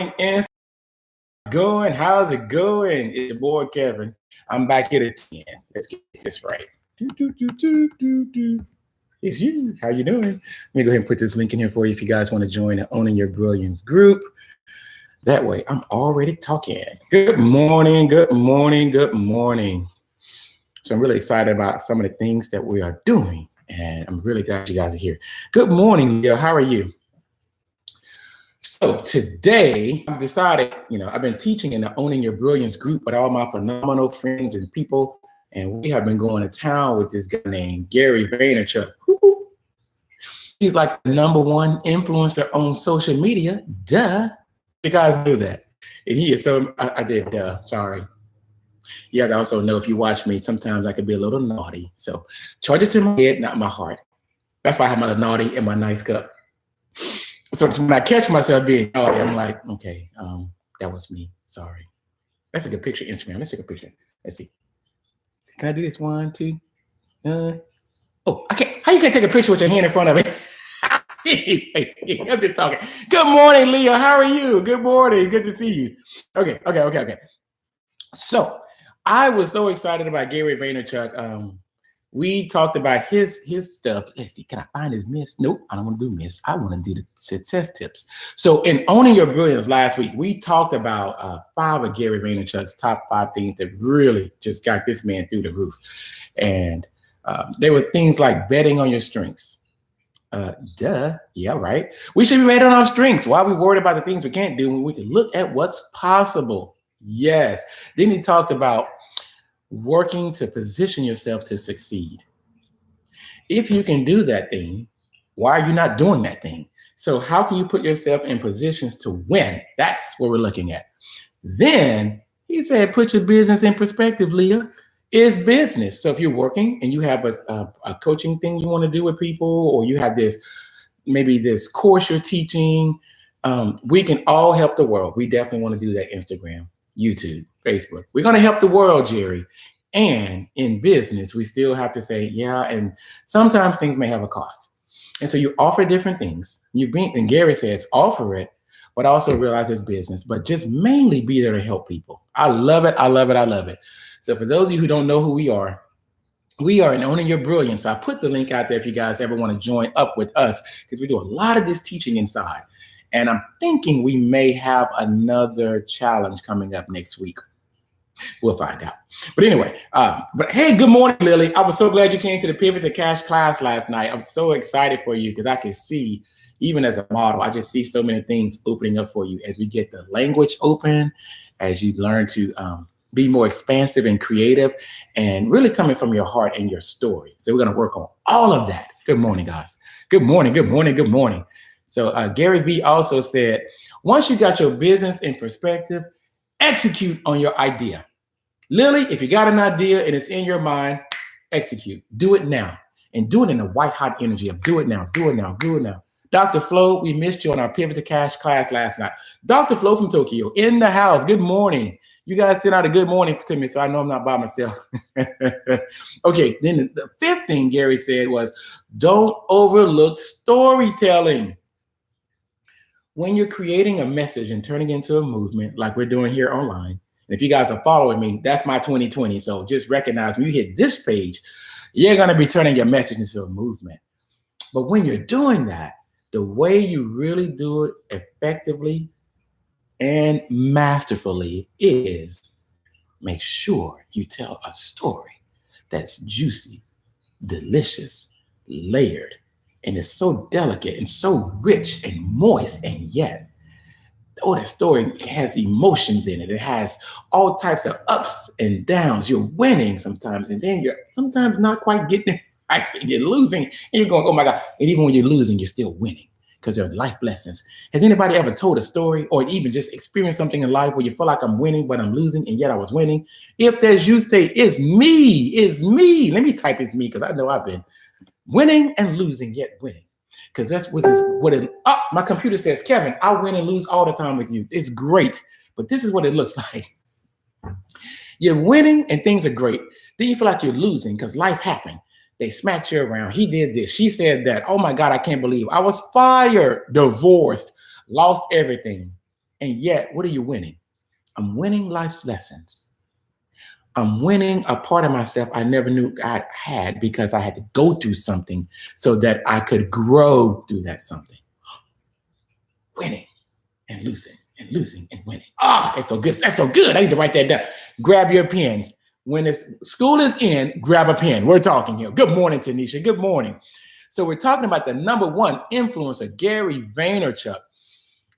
And going, how's it going? It's your boy Kevin. I'm back here at 10. Let's get this right. It's you. How you doing? Let me go ahead and put this link in here for you if you guys want to join the Owning Your Brilliance group. That way, I'm already talking. Good morning, good morning, good morning. So I'm really excited about some of the things that we are doing, and I'm really glad you guys are here. Good morning, Leo. How are you? So today I've decided, I've been teaching in the Owning Your Brilliance group with all my phenomenal friends and people, and we have been going to town with this guy named Gary Vaynerchuk. He's like the #1 influencer on social media. Duh. You guys knew that. And he is so, I did, sorry. You have to also know if you watch me, sometimes I could be a little naughty. So charge it to my head, not my heart. That's why I have my naughty in my nice cup. So when I catch myself being naughty, I'm like, okay, that was me. Sorry. That's a good picture, Instagram. Let's take a picture. Let's see. Can I do this? 1, 2. I can't. How you can take a picture with your hand in front of it? I'm just talking. Good morning, Leo. How are you? Good morning. Good to see you. Okay. So I was so excited about Gary Vaynerchuk. We talked about his stuff. Let's see, can I find his myths? Nope, I don't want to do myths. I want to do the success tips. So in Owning Your Brilliance last week, we talked about 5 of Gary Vaynerchuk's top 5 things that really just got this man through the roof. And there were things like betting on your strengths. Yeah, right. We should be betting on our strengths. Why are we worried about the things we can't do when we can look at what's possible? Yes. Then he talked about working to position yourself to succeed. If you can do that thing, why are you not doing that thing? So how can you put yourself in positions to win? That's what we're looking at. Then he said, put your business in perspective, Leah. It's business. So if you're working and you have a coaching thing you want to do with people, or you have maybe this course you're teaching, we can all help the world. We definitely want to do that. Instagram, YouTube, Facebook. We're going to help the world, Jerry. And in business, we still have to say, yeah, and sometimes things may have a cost. And so you offer different things. And Gary says, offer it, but also realize it's business, but just mainly be there to help people. I love it. I love it. I love it. So for those of you who don't know who we are in Owning Your Brilliance. I put the link out there if you guys ever want to join up with us, because we do a lot of this teaching inside. And I'm thinking we may have another challenge coming up next week. We'll find out. But anyway, but hey, good morning, Lily. I was so glad you came to the Pivot to Cash class last night. I'm so excited for you because I can see, even as a model, I just see so many things opening up for you as we get the language open, as you learn to be more expansive and creative, and really coming from your heart and your story. So we're going to work on all of that. Good morning, guys. Good morning, good morning, good morning. So Gary Vee also said, once you got your business in perspective, execute on your idea. Lily, if you got an idea and it's in your mind, execute. Do it now. And do it in a white hot energy of do it now, do it now, do it now. Dr. Flo, we missed you on our Pivot to Cash class last night. Dr. Flo from Tokyo in the house. Good morning. You guys sent out a good morning to me, so I know I'm not by myself. Okay, then the 5th thing Gary said was, don't overlook storytelling. When you're creating a message and turning it into a movement like we're doing here online, and if you guys are following me, that's my 2020. So just recognize when you hit this page, you're going to be turning your message into a movement. But when you're doing that, the way you really do it effectively and masterfully is make sure you tell a story that's juicy, delicious, layered, and it's so delicate and so rich and moist, and yet, that story has emotions in it. It has all types of ups and downs. You're winning sometimes, and then you're sometimes not quite getting it right. You're losing, and you're going, oh my God. And even when you're losing, you're still winning, because there are life lessons. Has anybody ever told a story or even just experienced something in life where you feel like I'm winning, but I'm losing, and yet I was winning? If that's you, say, it's me, it's me. Let me type it's me, because I know I've been winning and losing, yet winning. Because that's my computer says, Kevin, I win and lose all the time with you. It's great, but this is what it looks like. You're winning and things are great. Then you feel like you're losing because life happened. They smacked you around. He did this. She said that. Oh my God, I can't believe I was fired, divorced, lost everything. And yet, what are you winning? I'm winning life's lessons. I'm winning a part of myself I never knew I had because I had to go through something so that I could grow through that something. Winning and losing and losing and winning. Ah, it's so good. That's so good. I need to write that down. Grab your pens. When school is in, grab a pen. We're talking here. Good morning, Tanisha. Good morning. So we're talking about the number one influencer, Gary Vaynerchuk.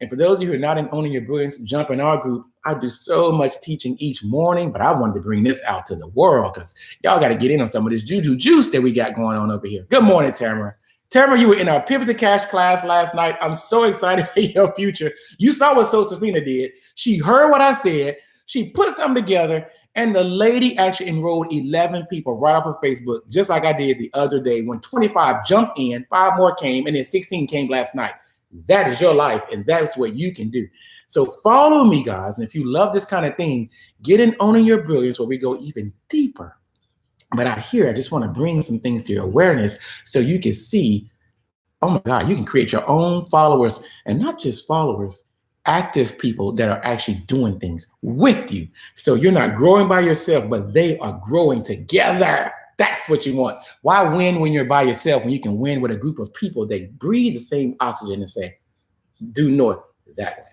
And for those of you who are not in Owning Your Brilliance, jump in our group. I do so much teaching each morning, but I wanted to bring this out to the world because y'all got to get in on some of this juju juice that we got going on over here. Good morning, Tamara. Tamara, you were in our Pivot to Cash class last night. I'm so excited for your future. You saw what Sofina did. She heard what I said. She put something together, and the lady actually enrolled 11 people right off of Facebook, just like I did the other day when 25 jumped in, 5 more came, and then 16 came last night. That is your life, and that's what you can do. So follow me, guys. And if you love this kind of thing, get in Owning Your Brilliance where we go even deeper. But out here, I just want to bring some things to your awareness so you can see, oh my God, you can create your own followers, and not just followers, active people that are actually doing things with you. So you're not growing by yourself, but they are growing together. That's what you want. Why win when you're by yourself when you can win with a group of people that breathe the same oxygen and say, due north that way?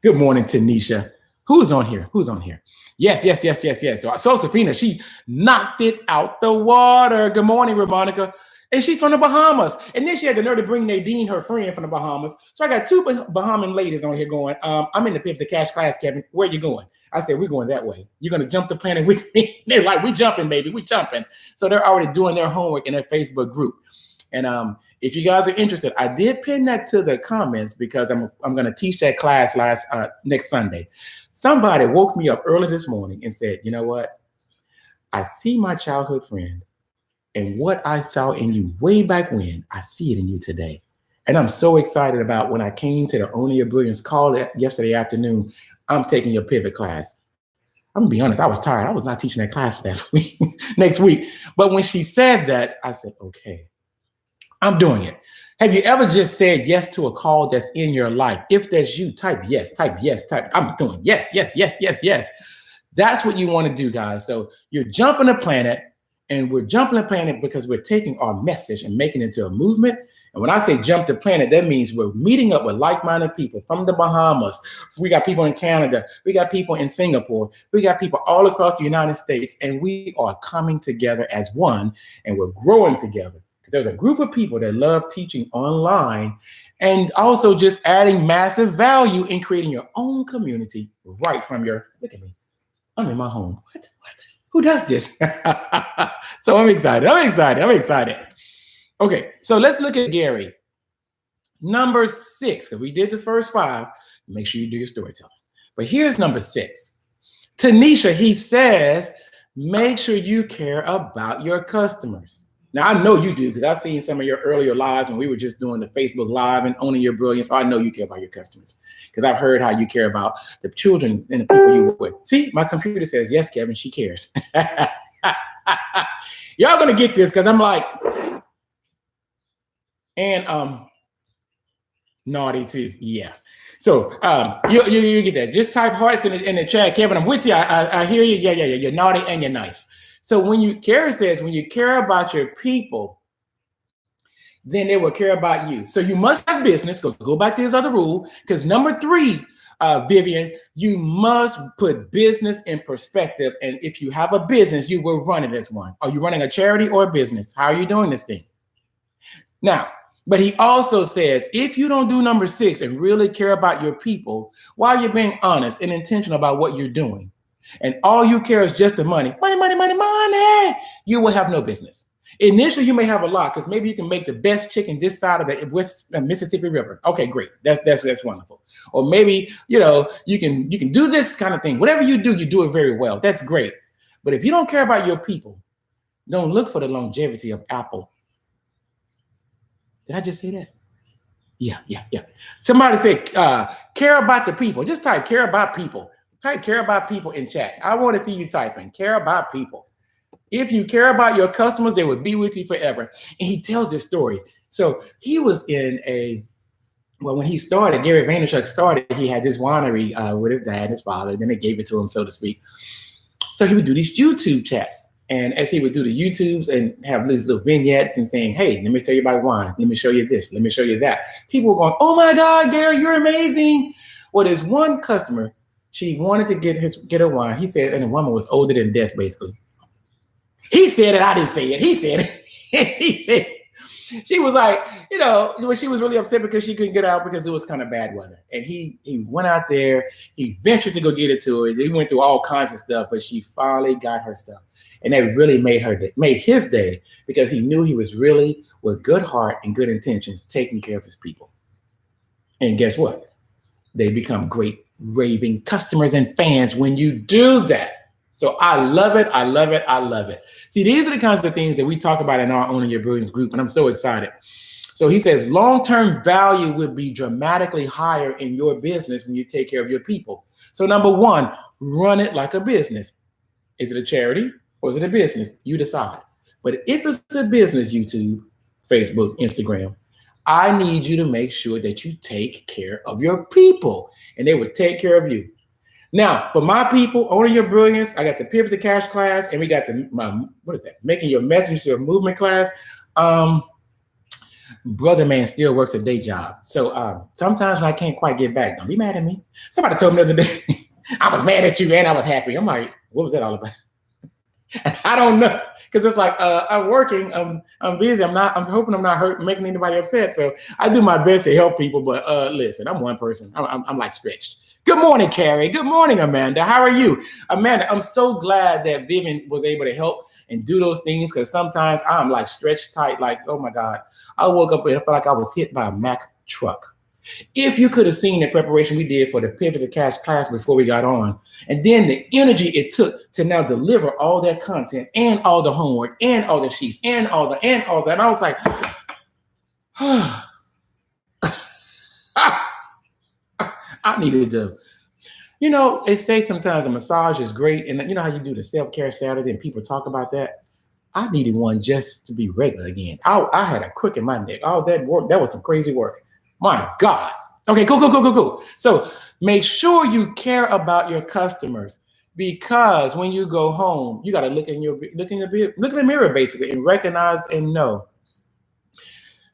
Good morning, Tanisha. Who's on here? Who's on here? Yes. So Sofina, she knocked it out the water. Good morning, Ramonica. And she's from the Bahamas. And then she had the nerve to bring Nadine, her friend from the Bahamas. So I got 2 Bahamian ladies on here going, I'm in the Pivot to Cash class, Kevin. Where you going? I said, we're going that way. You're going to jump the planet with me? They're like, we jumping, baby. We jumping. So they're already doing their homework in their Facebook group. And if you guys are interested, I did pin that to the comments because I'm going to teach that class next Sunday. Somebody woke me up early this morning and said, you know what? I see my childhood friend. And what I saw in you way back when, I see it in you today. And I'm so excited about when I came to the Owning Your Brilliance call yesterday afternoon, I'm taking your pivot class. I'm gonna be honest, I was tired. I was not teaching that class next week. But when she said that, I said, okay, I'm doing it. Have you ever just said yes to a call that's in your life? If that's you, type yes, type I'm doing yes. That's what you want to do, guys. So you're jumping the planet. And we're jumping the planet because we're taking our message and making it into a movement. And when I say jump the planet, that means we're meeting up with like-minded people from the Bahamas. We got people in Canada. We got people in Singapore. We got people all across the United States. And we are coming together as one, and we're growing together. There's a group of people that love teaching online and also just adding massive value in creating your own community right from your, look at me, I'm in my home. What? Who does this? So I'm excited. Okay, so let's look at Gary. Number 6, because we did the first 5. Make sure you do your storytelling. But here's number 6. Tanisha, he says, make sure you care about your customers. Now, I know you do because I've seen some of your earlier lives when we were just doing the Facebook Live and Owning Your Brilliance. So I know you care about your customers because I've heard how you care about the children and the people you work with. See, my computer says, yes, Kevin, she cares. Y'all going to get this because I'm like, and naughty too. Yeah. So you get that. Just type hearts in the chat. Kevin, I'm with you. I hear you. Yeah. You're naughty and you're nice. So Karen says, when you care about your people, then they will care about you. So you must have business. Go back to his other rule. Because number 3, Vivian, you must put business in perspective. And if you have a business, you will run it as one. Are you running a charity or a business? How are you doing this thing? Now, but he also says, if you don't do number 6 and really care about your people, while you're being honest and intentional about what you're doing, and all you care is just the money, you will have no business. Initially, you may have a lot because maybe you can make the best chicken this side of the Mississippi River. Okay, great. That's wonderful. Or maybe, you can do this kind of thing. Whatever you do it very well. That's great. But if you don't care about your people, don't look for the longevity of Apple. Did I just say that? Yeah. Somebody say, care about the people. Just type care about people. Type care about people in chat. I want to see you typing care about people. If you care about your customers, they will be with you forever. And he tells this story. So he was in a Well, when he started, Gary Vaynerchuk started, he had this winery with his dad and his father. Then they gave it to him, so to speak. So he would do these YouTube chats. And as he would do the YouTubes and have these little vignettes and saying, hey, let me tell you about wine. Let me show you this. Let me show you that. People were going, oh my God, Gary, you're amazing. Well, there's one customer, she wanted to get her wine. He said, and the woman was older than death, basically. He said it, I didn't say it. He said it. He said it. She was like, she was really upset because she couldn't get out because it was kind of bad weather. And he went out there, he ventured to go get it to her. He went through all kinds of stuff, but she finally got her stuff. And that really made his day because he knew he was really, with good heart and good intentions, taking care of his people. And guess what? They become great raving customers and fans when you do that. So I love it. I love it. I love it. See, these are the kinds of things that we talk about in our Owning Your Brilliance group. And I'm so excited. So he says, long-term value will be dramatically higher in your business when you take care of your people. So number one, run it like a business. Is it a charity or is it a business? You decide. But if it's a business, YouTube, Facebook, Instagram, I need you to make sure that you take care of your people and they will take care of you. Now, for my people, Owning Your Brilliance, I got the Pivot to Cash class, and we got Making Your Message to a Movement class. Brother man still works a day job. So sometimes when I can't quite get back, don't be mad at me. Somebody told me the other day, I was mad at you and I was happy. I'm like, what was that all about? I don't know, because it's like I'm working, I'm busy. I'm hoping I'm not making anybody upset. So I do my best to help people. But listen, I'm one person. I'm like stretched. Good morning, Carrie. Good morning, Amanda. How are you, Amanda? I'm so glad that Vivian was able to help and do those things because sometimes I'm like stretched tight. Like, oh my God, I woke up and I felt like I was hit by a Mack truck. If you could have seen the preparation we did for the Pivot to Cash class before we got on, and then the energy it took to now deliver all that content and all the homework and all the sheets and all that. And I was like, I needed to, they say sometimes a massage is great. And you know how you do the self-care Saturday and people talk about that? I needed one just to be regular again. I had a crick in my neck. All that work, that was some crazy work. My God. Okay, cool. So make sure you care about your customers because when you go home, you got to look in the mirror basically and recognize and know.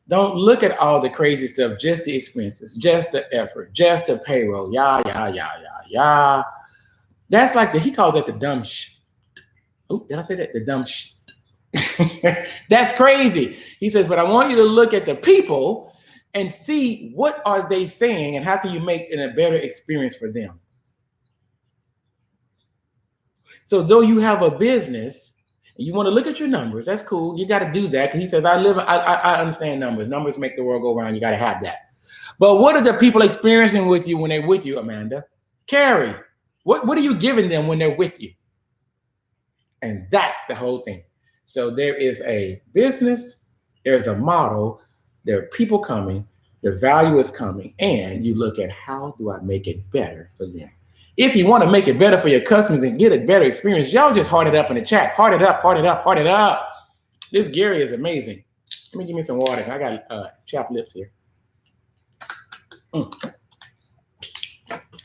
Don't look at all the crazy stuff, just the expenses, just the effort, just the payroll. Yeah. That's like he calls that the dumb shit. Oh, did I say that? The dumb shit. That's crazy. He says, but I want you to look at the people and see what are they saying and how can you make it a better experience for them. So though you have a business and you want to look at your numbers, that's cool. You got to do that because he says, I understand numbers. Numbers make the world go round. You got to have that. But what are the people experiencing with you when they're with you, Amanda? Carrie, what are you giving them when they're with you? And that's the whole thing. So there is a business, there's a model, there are people coming, the value is coming, and you look at how do I make it better for them? If you want to make it better for your customers and get a better experience, y'all just heart it up in the chat. Heart it up. This Gary is amazing. Let me give me some water. I got chapped lips here. I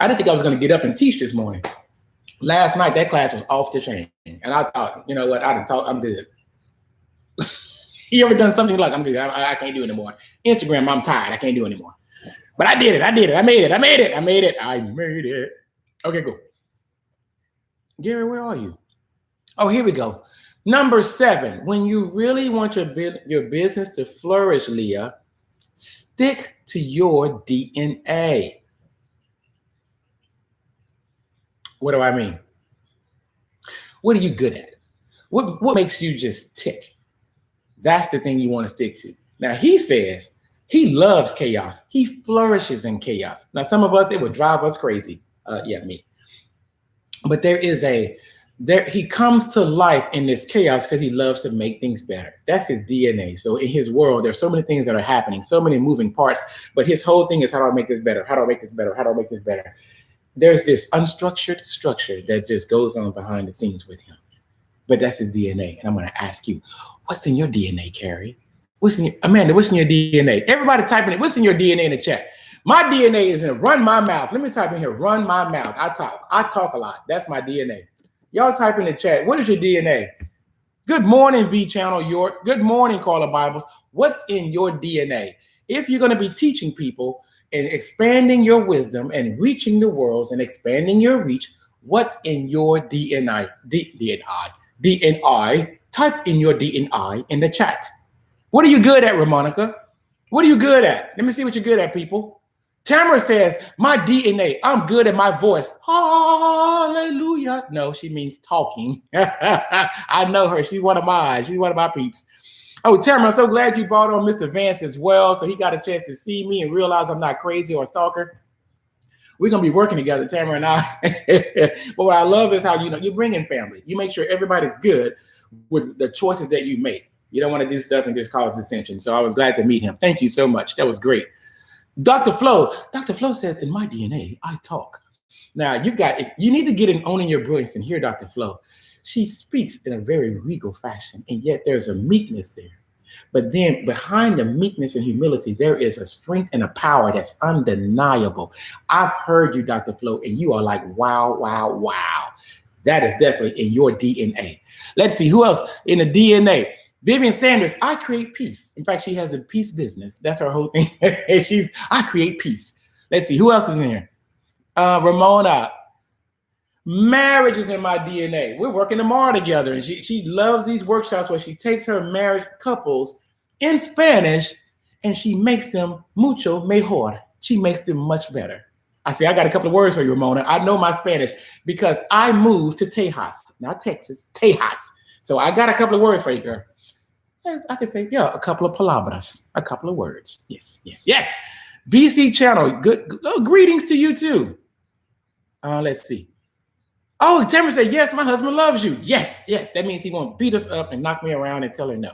didn't think I was going to get up and teach this morning. Last night, that class was off the chain. And I thought, you know what? I'm good. You ever done something like, I'm good, I can't do it anymore. Instagram, I'm tired, I can't do it anymore. But I did it, I made it. Okay, cool. Gary, where are you? Oh, here we go. Number 7, when you really want your business to flourish, Leah, stick to your DNA. What do I mean? What are you good at? What makes you just tick? That's the thing you want to stick to. Now, he says he loves chaos. He flourishes in chaos. Now, some of us, it would drive us crazy. Me. But he comes to life in this chaos because he loves to make things better. That's his DNA. So in his world, there's so many things that are happening, so many moving parts. But his whole thing is, how do I make this better? How do I make this better? How do I make this better? There's this unstructured structure that just goes on behind the scenes with him. But that's his DNA. And I'm going to ask you, what's in your DNA, Carrie? Amanda, what's in your DNA? Everybody typing it. What's in your DNA in the chat? My DNA is in run my mouth. Let me type in here, run my mouth. I talk a lot. That's my DNA. Y'all type in the chat. What is your DNA? Good morning, V Channel York. Good morning, Caller Bibles. What's in your DNA? If you're going to be teaching people and expanding your wisdom and reaching the worlds and expanding your reach, what's in your DNI? DNI. Type in your DNI in the chat. What are you good at, Ramonica? What are you good at? Let me see what you're good at, people. Tamara says, my DNA, I'm good at my voice. Hallelujah. No, she means talking. I know her. She's one of mine. She's one of my peeps. Oh, Tamara, I'm so glad you brought on Mr. Vance as well. So he got a chance to see me and realize I'm not crazy or a stalker. We're going to be working together, Tamara and I. But what I love is how, you bring in family. You make sure everybody's good with the choices that you make. You don't want to do stuff and just cause dissension. So I was glad to meet him. Thank you so much. That was great. Dr. Flo says, in my DNA, I talk. Now, you need to get in owning your brilliance and hear Dr. Flo. She speaks in a very regal fashion, and yet there's a meekness there. But then behind the meekness and humility, there is a strength and a power that's undeniable. I've heard you, Dr. Flo, and you are like, wow, wow, wow. That is definitely in your DNA. Let's see, who else in the DNA? Vivian Sanders, I create peace. In fact, she has the peace business. That's her whole thing. I create peace. Let's see, who else is in here? Ramona, marriage is in my DNA. We're working tomorrow together. And she loves these workshops where she takes her married couples in Spanish and she makes them mucho mejor. She makes them much better. I got a couple of words for you, Ramona. I know my Spanish because I moved to Tejas, not Texas, Tejas. So I got a couple of words for you, girl. I could say, yeah, a couple of palabras, a couple of words. Yes, yes, yes. BC Channel, good greetings to you too. Let's see. Oh, Tamara said, yes, my husband loves you. Yes, yes. That means he won't beat us up and knock me around and tell her no.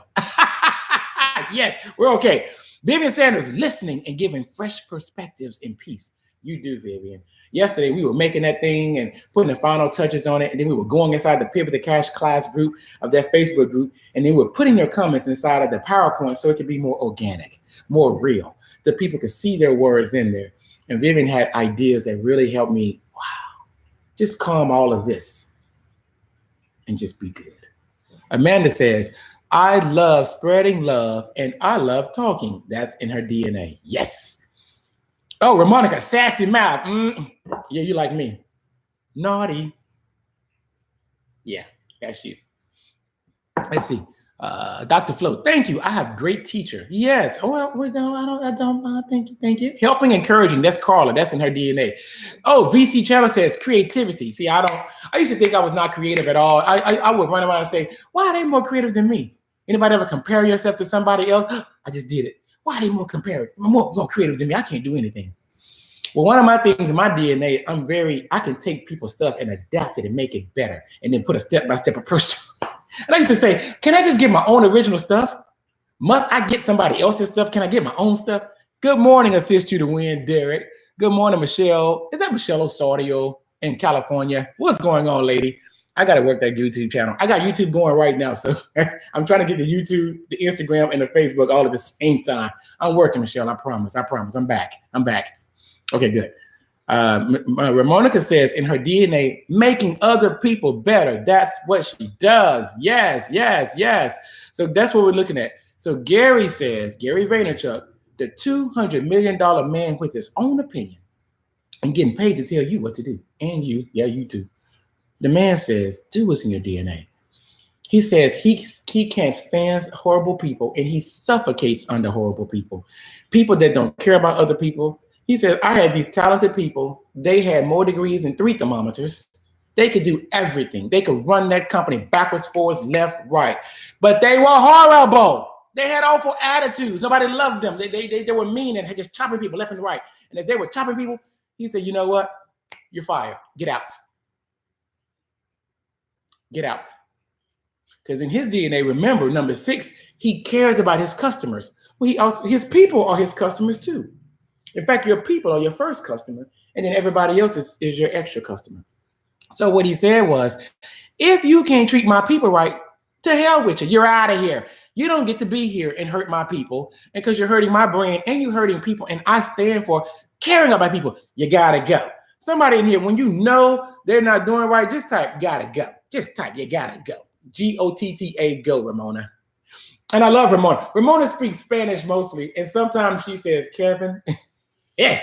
Yes, we're okay. Vivian Sanders, listening and giving fresh perspectives in peace. You do, Vivian. Yesterday, we were making that thing and putting the final touches on it. And then we were going inside the Pivot to Cash class group of that Facebook group. And then we're putting their comments inside of the PowerPoint so it could be more organic, more real, so people could see their words in there. And Vivian had ideas that really helped me, just calm all of this and just be good. Amanda says, I love spreading love and I love talking. That's in her DNA. Yes. Oh, Ramonica, sassy mouth. Yeah, you like me. Naughty. Yeah, that's you. Let's see. Dr. Flo, thank you. I have great teacher. Yes. Oh, well, thank you. Helping, encouraging. That's Carla. That's in her DNA. Oh, VC Channel says creativity. See, I used to think I was not creative at all. I would run around and say, why are they more creative than me? Anybody ever compare yourself to somebody else? I just did it. Why are they more creative than me? I can't do anything. Well, one of my things in my DNA, I can take people's stuff and adapt it and make it better and then put a step-by-step approach. And I used to say, can I just get my own original stuff? Must I get somebody else's stuff? Can I get my own stuff? Good morning, Assist You to Win, Derek. Good morning, Michelle. Is that Michelle Osorio in California? What's going on, lady? I got to work that YouTube channel. I got YouTube going right now. So I'm trying to get the YouTube, the Instagram, and the Facebook all at the same time. I'm working, Michelle. I promise. I'm back. Okay, good. Ramonica says in her DNA, making other people better. That's what she does. Yes, yes, yes. So that's what we're looking at. So Gary says, Gary Vaynerchuk, the $200 million man with his own opinion and getting paid to tell you what to do. And you too. The man says, do what's in your DNA. He says he can't stand horrible people and he suffocates under horrible people. People that don't care about other people. He says, I had these talented people. They had more degrees than 3 thermometers. They could do everything. They could run that company backwards, forwards, left, right. But they were horrible. They had awful attitudes. Nobody loved them. They were mean and had just chopping people left and right. And as they were chopping people, he said, you know what? You're fired. Get out. Get out. Because in his DNA, remember, number 6, he cares about his customers. Well, his people are his customers too. In fact, your people are your first customer, and then everybody else is your extra customer. So what he said was, if you can't treat my people right, to hell with you. You're out of here. You don't get to be here and hurt my people, and because you're hurting my brand and you're hurting people, and I stand for Caring about people, you gotta go. Somebody in here, when you know they're not doing right, just type gotta go. Just type you gotta go. Gotta go, Ramona. And I love Ramona. Ramona speaks Spanish mostly, and sometimes she says, Kevin, yeah,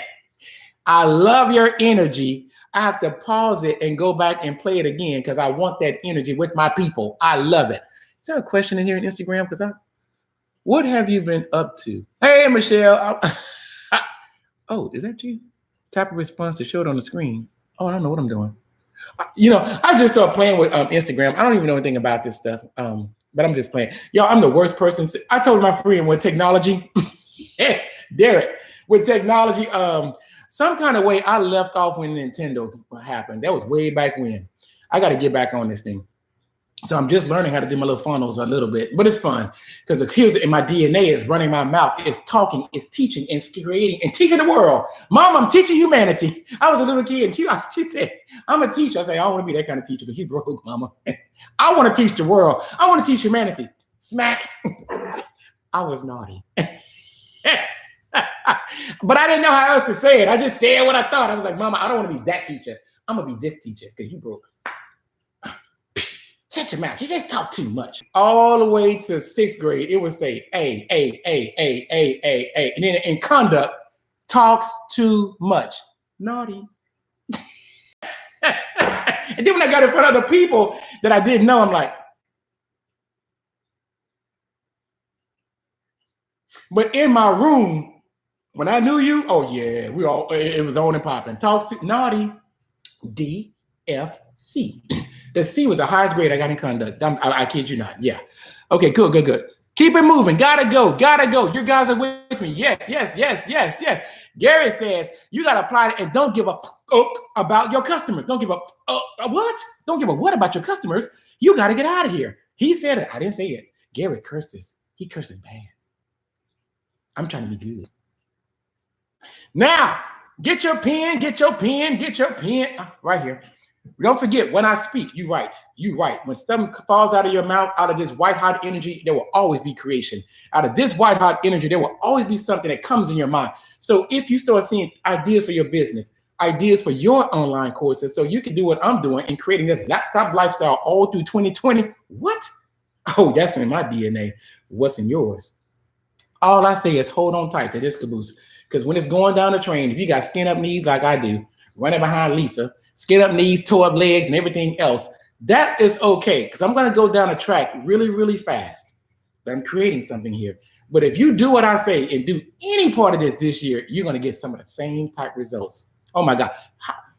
I love your energy. I have to pause it and go back and play it again because I want that energy with my people. I love it. Is there a question in here on Instagram? What have you been up to? Hey, Michelle. Oh, is that you? Type a response to show it on the screen. Oh, I don't know what I'm doing. I just started playing with Instagram. I don't even know anything about this stuff, but I'm just playing. Y'all, I'm the worst person. I told my friend with technology, Derek, with technology, some kind of way I left off when Nintendo happened. That was way back when. I got to get back on this thing. So I'm just learning how to do my little funnels a little bit, but it's fun because here's in my DNA is running my mouth, it's talking, it's teaching, it's creating, and teaching the world. Mom, I'm teaching humanity. I was a little kid and she said, I'm a teacher. I say, I don't want to be that kind of teacher because you broke, mama. I want to teach the world. I want to teach humanity. Smack. I was naughty. But I didn't know how else to say it. I just said what I thought. I was like, Mama, I don't want to be that teacher. I'm going to be this teacher because you broke. Shut your mouth. You just talk too much. All the way to 6th grade, it would say A. And then in conduct, talks too much. Naughty. And then when I got in front of other people that I didn't know, I'm like. But in my room, when I knew you, oh yeah, it was on and popping. Talks too naughty. D, F, C. The C was the highest grade I got in conduct. I kid you not. Yeah. Okay, good. Keep it moving. Gotta go. You guys are with me. Yes. Gary says you gotta apply it and don't give a about your customers. Don't give a what? Don't give a what about your customers. You gotta get out of here. He said it. I didn't say it. Gary curses. He curses bad. I'm trying to be good. Now, get your pen. Right here. Don't forget, when I speak, you write. When something falls out of your mouth, out of this white hot energy, there will always be creation. Out of this white hot energy, there will always be something that comes in your mind. So if you start seeing ideas for your business, ideas for your online courses, so you can do what I'm doing and creating this laptop lifestyle all through 2020. What? Oh, that's in my DNA. What's in yours? All I say is hold on tight to this caboose. Because when it's going down the train, if you got skin up knees like I do, running behind Lisa, skin up knees, toe up legs, and everything else, that is okay. Because I'm going to go down a track really, really fast. But I'm creating something here. But if you do what I say and do any part of this year, you're going to get some of the same type results. Oh my God.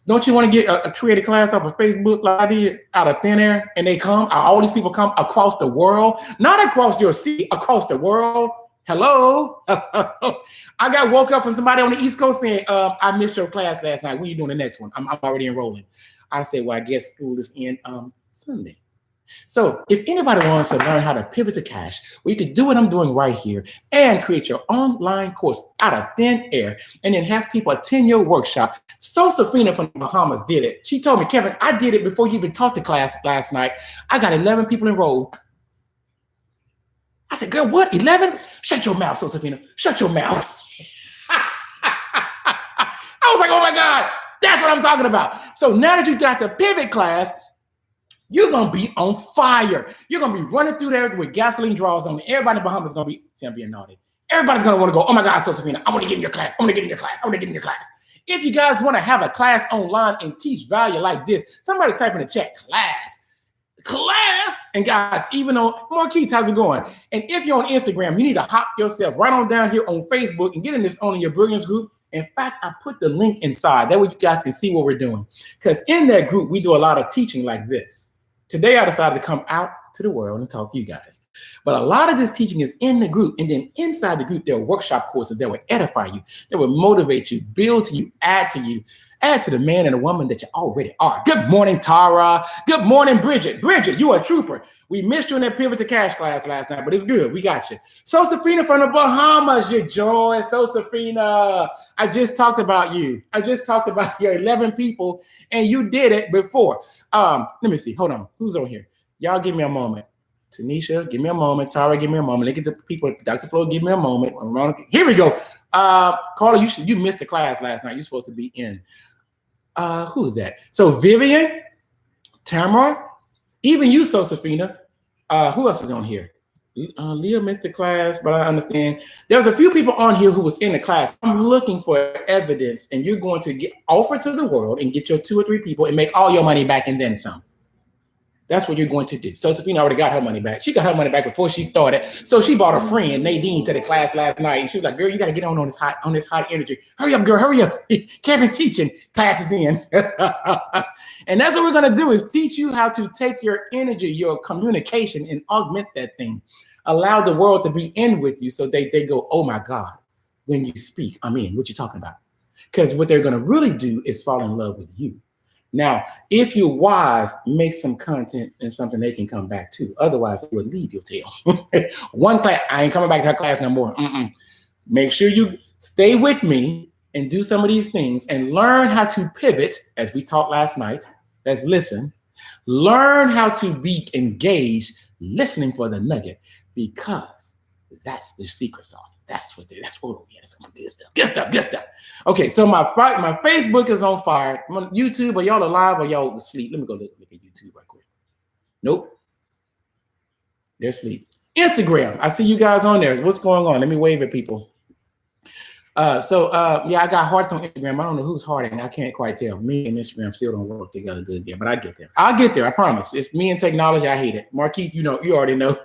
Don't you want to get create a class off of Facebook like I did out of thin air? And they come, all these people come across the world, not across your city, across the world. Hello. I got woke up from somebody on the East Coast saying, I missed your class last night. When are you doing the next one? I'm already enrolling. I said, well, I guess school is in Sunday. So if anybody wants to learn how to pivot to cash, well, you could do what I'm doing right here and create your online course out of thin air and then have people attend your workshop. So Safina from the Bahamas did it. She told me, Kevin, I did it before you even taught the class last night. I got 11 people enrolled. I said, girl, what? 11? Shut your mouth, Safina. Shut your mouth. I was like, oh my God, that's what I'm talking about. So now that you got the pivot class, you're going to be on fire. You're going to be running through there with gasoline draws on. Everybody in Bahamas is going to be, see, I'm being naughty. Everybody's going to want to go, oh my God, Safina, I want to get in your class. If you guys want to have a class online and teach value like this, somebody type in the chat, class. And guys, even on Marquise, how's it going? And if you're on Instagram, you need to hop yourself right on down here on Facebook and get in this On Your Brilliance group. In fact, I put the link inside. That way you guys can see what we're doing. Because in that group, we do a lot of teaching like this. Today, I decided to come out to the world and talk to you guys. But a lot of this teaching is in the group. And then inside the group, there are workshop courses that will edify you, that will motivate you, build to you, add to the man and the woman that you already are. Good morning, Tara. Good morning, Bridget. Bridget, you are a trooper. We missed you in that Pivot to Cash class last night, but it's good. We got you. So Safina from the Bahamas, you joy. So Safina, I just talked about you. I just talked about your 11 people, and you did it before. Let me see. Hold on. Who's on here? Y'all give me a moment. Tanisha, give me a moment. Tara, give me a moment. Look at the people. Dr. Flo, give me a moment. Here we go. Carla, you missed the class last night. You're supposed to be in. Who is that? So Vivian, Tamara, even you, Sosafina. Who else is on here? Leah missed the class, but I understand. There's a few people on here who was in the class. I'm looking for evidence, and you're going to offer to the world and get your 2 or 3 people and make all your money back and then some. That's what you're going to do. Josephine already got her money back. She got her money back before she started. So she brought a friend, Nadine, to the class last night. And she was like, girl, you got to get on this hot energy. Hurry up, girl, hurry up. Kevin's teaching, class is in. And that's what we're going to do is teach you how to take your energy, your communication, and augment that thing. Allow the world to be in with you so they go, oh my God, when you speak, I'm in. What you talking about? Because what they're going to really do is fall in love with you. Now, if you're wise, make some content and something they can come back to. Otherwise, they will leave your tail. One class, I ain't coming back to her class no more. Make sure you stay with me and do some of these things and learn how to pivot, as we talked last night. Let's listen. Learn how to be engaged, listening for the nugget, because that's the secret sauce. That's what some good stuff. Good stuff. Okay, so my Facebook is on fire. I'm on YouTube, are y'all alive or y'all asleep? Let me go look at YouTube right quick. Nope. They're asleep. Instagram. I see you guys on there. What's going on? Let me wave at people. Yeah, I got hearts on Instagram. I don't know who's hearting. I can't quite tell. Me and Instagram still don't work together good yet, but I get there. I'll get there. I promise. It's me and technology. I hate it. Markeith, you already know.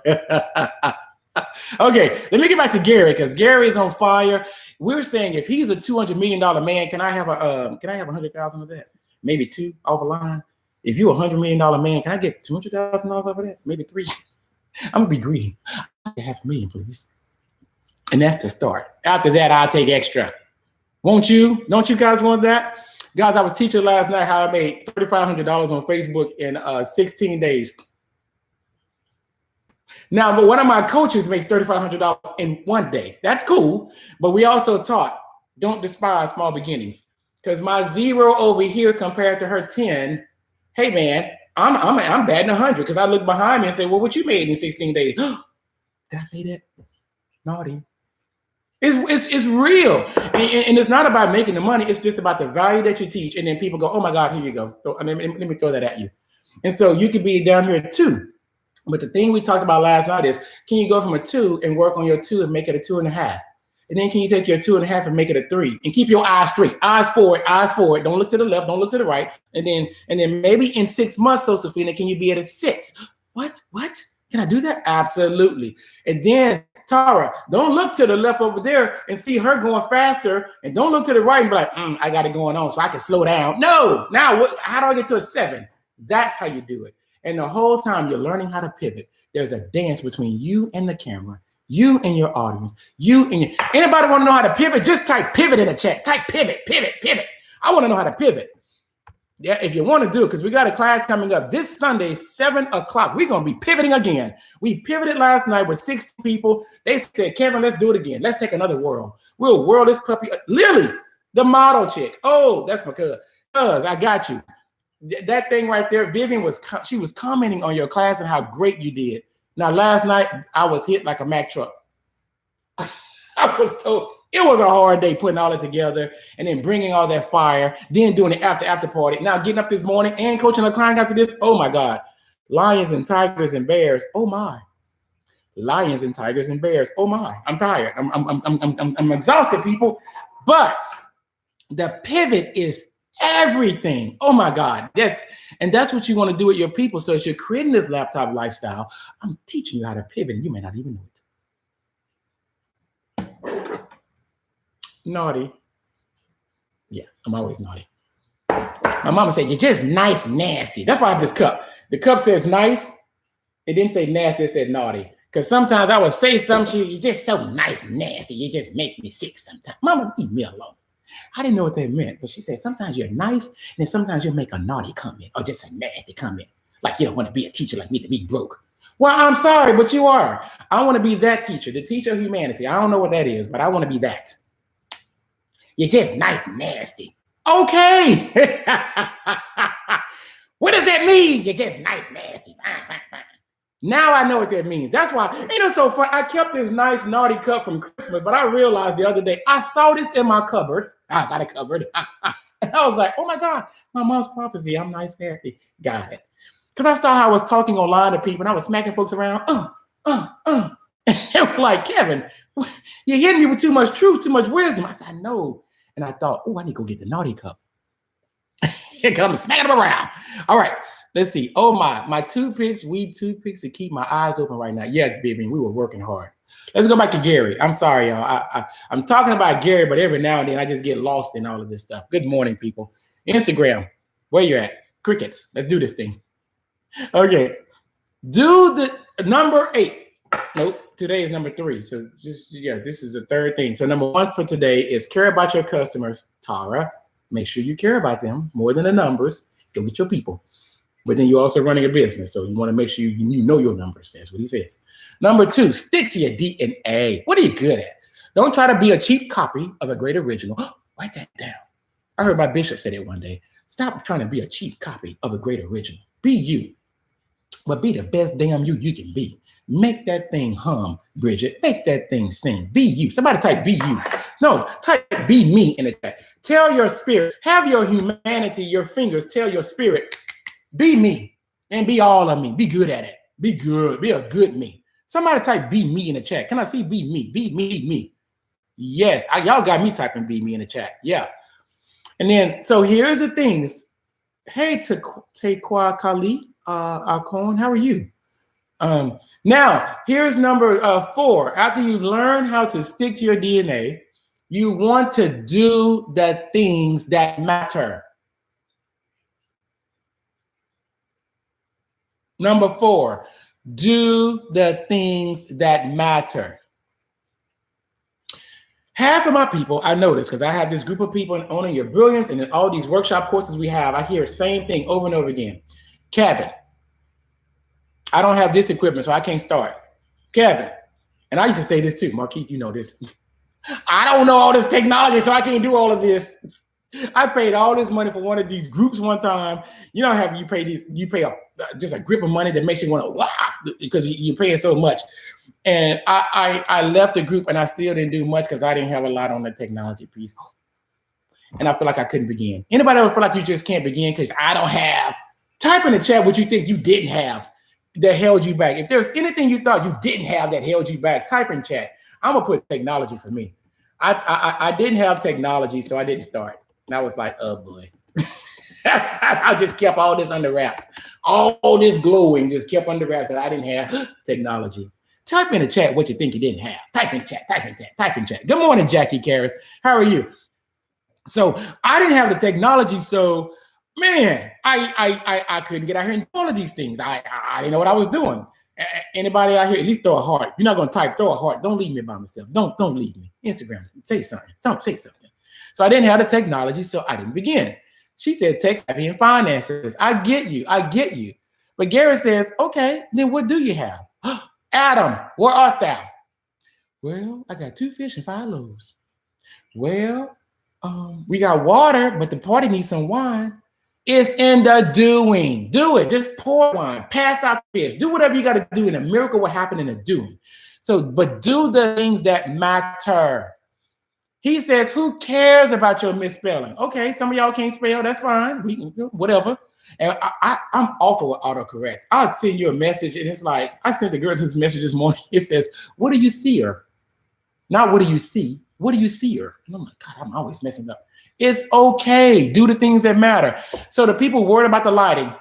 Okay, let me get back to Gary because Gary is on fire. We're saying if he's a $200 million man, can I have 100,000 of that? Maybe 2 off a line. If you're a $100 million man, can I get $200,000 off of that? Maybe 3. I'm gonna be greedy. $500,000, please. And that's the start. After that, I'll take extra. Won't you? Don't you guys want that? Guys, I was teaching last night how I made $3,500 on Facebook in 16 days. Now, but one of my coaches makes $3,500 in 1 day. That's cool. But we also taught, don't despise small beginnings. Because my 0 over here compared to her 10, hey man, I'm batting 100 because I look behind me and say, well, what you made in 16 days? Did I say that? Naughty. It's real. And it's not about making the money. It's just about the value that you teach. And then people go, oh my God, here you go. So, let me throw that at you. And so you could be down here at 2. But the thing we talked about last night is, can you go from a 2 and work on your 2 and make it a 2.5? And then can you take your 2.5 and make it a 3? And keep your eyes straight, eyes forward. Don't look to the left, don't look to the right. And then maybe in 6 months, Sosafina, can you be at a 6? What? Can I do that? Absolutely. And then Tara, don't look to the left over there and see her going faster. And don't look to the right and be like, I got it going on so I can slow down. No, now how do I get to a 7? That's how you do it. And the whole time you're learning how to pivot. There's a dance between you and the camera, you and your audience, anybody want to know how to pivot? Just type pivot in the chat. Type pivot. I want to know how to pivot. Yeah, if you want to do it, because we got a class coming up this Sunday, 7 o'clock. We're going to be pivoting again. We pivoted last night with 6 people. They said, Kevin, let's do it again. Let's take another whirl. We'll whirl this puppy. Lily, the model chick. Oh, that's because I got you. That thing right there, Vivian was commenting on your class and how great you did. Now, last night, I was hit like a Mack truck. I was told it was a hard day putting all it together and then bringing all that fire, then doing the after party. Now getting up this morning and coaching a client after this. Oh my God. Lions and tigers and bears. Oh my. Lions and tigers and bears. Oh my. I'm tired. I'm exhausted, people. But the pivot is everything. Oh my God. That's what you want to do with your people. So as you're creating this laptop lifestyle, I'm teaching you how to pivot and you may not even know it. Naughty. Yeah, I'm always naughty. My mama said, you're just nice, nasty. That's why I have this cup. The cup says nice. It didn't say nasty, it said naughty. Because sometimes I would say something, you're just so nice and nasty. You just make me sick sometimes. Mama, leave me alone. I didn't know what that meant, but she said, sometimes you're nice, and then sometimes you'll make a naughty comment or just a nasty comment. Like you don't want to be a teacher like me to be broke. Well, I'm sorry, but you are. I want to be that teacher, the teacher of humanity. I don't know what that is, but I want to be that. You're just nice and nasty. Okay. What does that mean? You're just nice, nasty. Fine. Now I know what that means. That's why, ain't it so fun? I kept this nice naughty cup from Christmas, but I realized the other day, I saw this in my cupboard. I got a cupboard. And I was like, oh my God, my mom's prophecy. I'm nice, nasty. Got it. Because I saw how I was talking online to people and I was smacking folks around. And they were like, Kevin, you're hitting me with too much truth, too much wisdom. I said, I know. And I thought, oh, I need to go get the naughty cup. Here comes smacking them around. All right. Let's see. Oh my toothpicks, weed toothpicks to keep my eyes open right now. Yeah, baby, we were working hard. Let's go back to Gary. I'm sorry, y'all. I'm talking about Gary, but every now and then I just get lost in all of this stuff. Good morning, people. Instagram, where you at? Crickets. Let's do this thing. Okay. Do the number 8. Nope. Today is number 3. So just, yeah, this is the third thing. So number 1 for today is care about your customers. Tara, make sure you care about them more than the numbers. Go with your people. But then you're also running a business, so you want to make sure you know your numbers. That's what he says. Number 2, stick to your DNA. What are you good at? Don't try to be a cheap copy of a great original. Write that down. I heard my bishop say that one day. Stop trying to be a cheap copy of a great original. Be you, but be the best damn you can be. Make that thing hum, Bridget. Make that thing sing. Be you. Somebody type be you. No, type be me in the chat. Tell your spirit. Have your humanity, your fingers tell your spirit, be me and be all of me. Be good at it. Be good. Be a good me. Somebody type be me in the chat. Can I see be me? Be me. Yes. Y'all got me typing be me in the chat. Yeah. And then, so here's the things. Hey, Tequa Kali, Alcon, how are you? Now, here's number 4. After you learn how to stick to your DNA, you want to do the things that matter. Number 4, do the things that matter. Half of my people, I know this because I have this group of people in Owning Your Brilliance and in all these workshop courses we have, I hear the same thing over and over again. Kevin, I don't have this equipment, so I can't start. Kevin, and I used to say this too, Marquise, you know this. I don't know all this technology, so I can't do all of this. I paid all this money for one of these groups one time. You know how you pay just a grip of money that makes you want to wow because you're paying so much. And I left the group and I still didn't do much because I didn't have a lot on the technology piece. And I feel like I couldn't begin. Anybody ever feel like you just can't begin because I don't have? Type in the chat what you think you didn't have that held you back. If there's anything you thought you didn't have that held you back, type in chat. I'm gonna put technology for me. I didn't have technology, so I didn't start. And I was like, oh boy. I just kept all this under wraps. All this glowing just kept under wraps because I didn't have technology. Type in the chat what you think you didn't have. Type in chat. Good morning, Jackie Karras. How are you? So I didn't have the technology, so man, I couldn't get out here and do all of these things. I didn't know what I was doing. Anybody out here, at least throw a heart. You're not gonna type, throw a heart. Don't leave me by myself. Don't leave me. Instagram, say something. Say something. So I didn't have the technology, so I didn't begin. She said, tech savvy and finances. I get you. But Gary says, okay, then what do you have? Adam, where art thou? Well, I got 2 fish and 5 loaves. Well, we got water, but the party needs some wine. It's in the doing. Do it. Just pour wine. Pass out fish. Do whatever you got to do, and a miracle will happen in the doing. So, but do the things that matter. He says, who cares about your misspelling? Okay, some of y'all can't spell. That's fine. We can do whatever. And I'm awful with autocorrect. I'll send you a message, and it's like, I sent the girl this message this morning. It says, what do you see her? Not what do you see? What do you see her? And I'm like, God, I'm always messing up. It's okay. Do the things that matter. So the people worried about the lighting.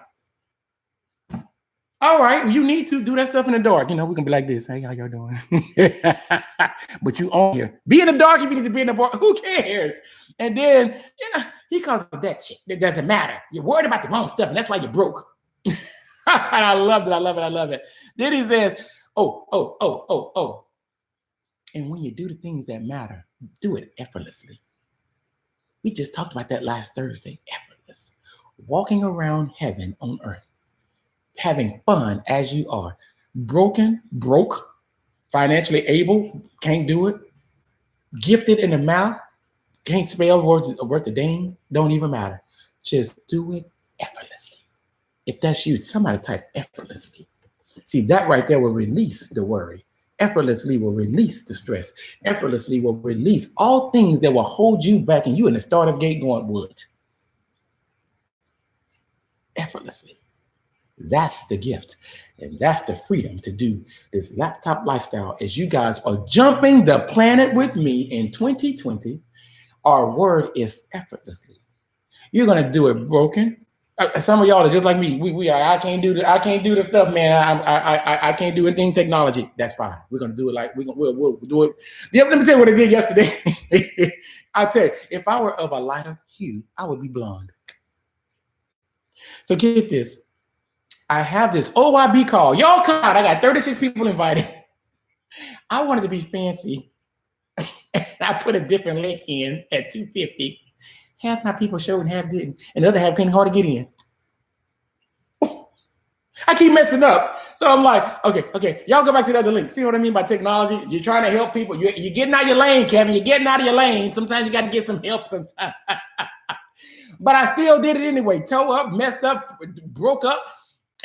All right, you need to do that stuff in the dark. You know, we can be like this. Hey, how y'all doing? But you on here. Be in the dark if you need to be in the dark. Who cares? And then, you know, he calls it that shit. It doesn't matter. You're worried about the wrong stuff, and that's why you're broke. And I loved it. I love it. Then he says, oh. And when you do the things that matter, do it effortlessly. We just talked about that last Thursday. Effortless. Walking around heaven on earth. Having fun as you are. Broke, financially able, can't do it. Gifted in the mouth, can't spell worth a dang, don't even matter. Just do it effortlessly. If that's you, somebody type effortlessly. See, that right there will release the worry. Effortlessly will release the stress. Effortlessly will release all things that will hold you back and you in the starter's gate going, what? Effortlessly. That's the gift. And that's the freedom to do this laptop lifestyle as you guys are jumping the planet with me in 2020. Our word is effortlessly. You're gonna do it broken. Some of y'all are just like me. I can't do the stuff, man. I can't do anything technology. That's fine. We're gonna do it like we'll do it. Yeah, let me tell you what I did yesterday. I'll tell you, if I were of a lighter hue, I would be blonde. So get this. I have this OYB call. Y'all come out. I got 36 people invited. I wanted to be fancy. I put a different link in at 250. Half my people showed and half didn't. And the other half couldn't hardly get in. I keep messing up. So I'm like, okay. Y'all go back to the other link. See what I mean by technology? You're trying to help people. You're getting out of your lane, Kevin. You're getting out of your lane. Sometimes you got to get some help sometimes. But I still did it anyway. Toe up, messed up, broke up.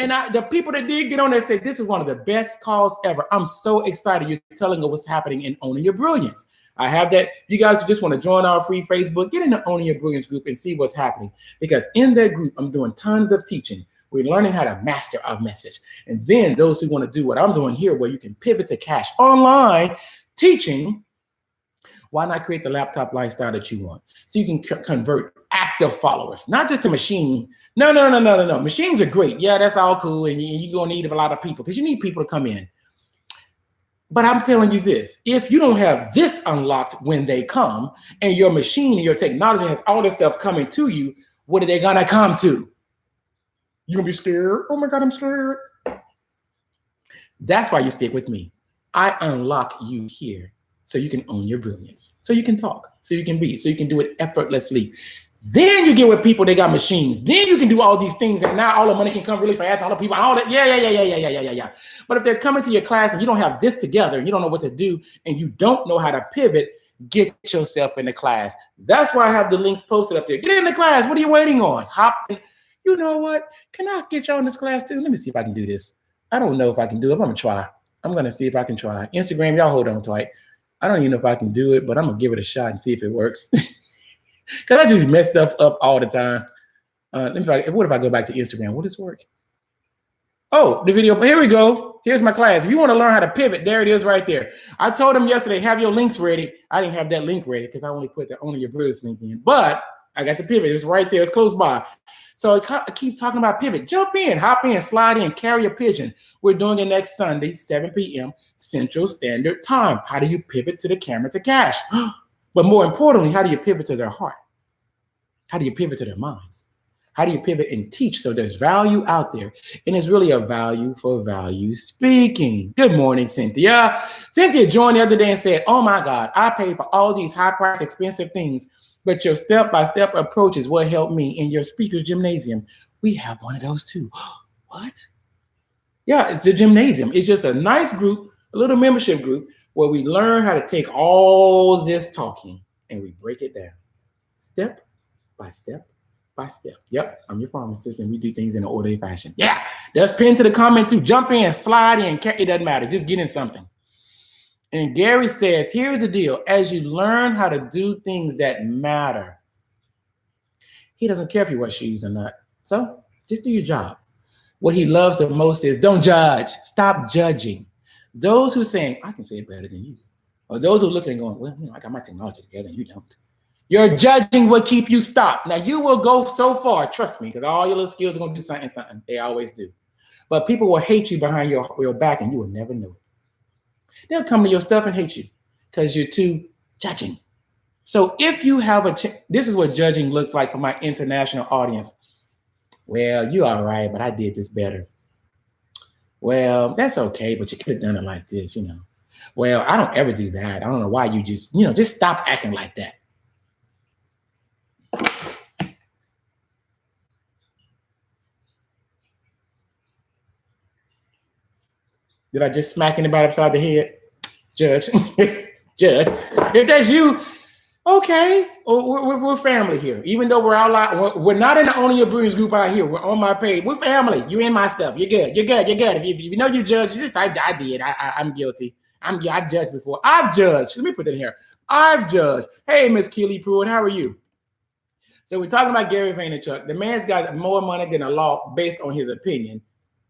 And the people that did get on there said, this is one of the best calls ever. I'm so excited. You're telling us what's happening in Owning Your Brilliance. I have that. You guys just want to join our free Facebook, get in the Owning Your Brilliance group and see what's happening. Because in that group, I'm doing tons of teaching. We're learning how to master our message. And then those who want to do what I'm doing here, where you can pivot to cash online teaching, why not create the laptop lifestyle that you want? So you can convert active followers, not just a machine. No. Machines are great. Yeah, that's all cool. And you're going to need a lot of people because you need people to come in. But I'm telling you this, if you don't have this unlocked when they come and your machine and your technology has all this stuff coming to you, what are they going to come to? You're going to be scared. Oh my God, I'm scared. That's why you stick with me. I unlock you here so you can own your brilliance, so you can talk, so you can be, so you can do it effortlessly. Then you get with people, they got machines. Then you can do all these things, and now all the money can come really fast. All the people, all that, yeah. But if they're coming to your class and you don't have this together, and you don't know what to do, and you don't know how to pivot, get yourself in the class. That's why I have the links posted up there. Get in the class. What are you waiting on? Hop in. You know what? Can I get y'all in this class too? Let me see if I can do this. I don't know if I can do it, but I'm gonna try. I'm gonna see if I can try. Instagram, y'all hold on tight. I don't even know if I can do it, but I'm gonna give it a shot and see if it works. Because I just mess stuff up all the time. What if I go back to Instagram? Will this work? Oh, the video. Here we go. Here's my class. If you want to learn how to pivot, there it is right there. I told them yesterday, have your links ready. I didn't have that link ready because I only put the Owning Your Brilliance link in. But I got the pivot. It's right there. It's close by. So I keep talking about pivot. Jump in, hop in, slide in, carry a pigeon. We're doing it next Sunday, 7 p.m. Central Standard Time. How do you pivot to the camera to cash? But more importantly, how do you pivot to their heart? How do you pivot to their minds? How do you pivot and teach? So there's value out there. And it's really a value for value speaking. Good morning, Cynthia. Cynthia joined the other day and said, oh my God, I pay for all these high price, expensive things, but your step-by-step approach is what helped me in your speaker's gymnasium. We have one of those too. What? Yeah, it's a gymnasium. It's just a nice group, a little membership group where we learn how to take all this talking and we break it down step by step by step. Yep, I'm your pharmacist and we do things in an orderly fashion. Yeah, there's pin to the comment too. Jump in, slide in, it doesn't matter. Just get in something. And Gary says, here's the deal. As you learn how to do things that matter, he doesn't care if you wear shoes or not. So just do your job. What he loves the most is don't judge. Stop judging. Those who are saying, I can say it better than you. Or those who are looking and going, well, I got my technology together and you don't. Your judging will keep you stopped. Now, you will go so far, trust me, because all your little skills are going to do something. They always do. But people will hate you behind your back and you will never know it. They'll come to your stuff and hate you because you're too judging. So if you have this is what judging looks like for my international audience. Well, you're all right, but I did this better. Well, that's okay, but you could have done it like this, Well, I don't ever do that. I don't know why you just stop acting like that. Did I just smack anybody upside the head? Judge. Judge. If that's you, Okay, we're family here. Even though we're out, we're not in the Owning Your Brilliance group out here. We're on my page. We're family. You in my stuff. You're good. You're good. You're good. If you know you judge, you just type, I did. I'm guilty. I've judged before. I've judged. Let me put it in here. I've judged. Hey, Miss Keely Pruitt, how are you? So we're talking about Gary Vaynerchuk. The man's got more money than a law based on his opinion.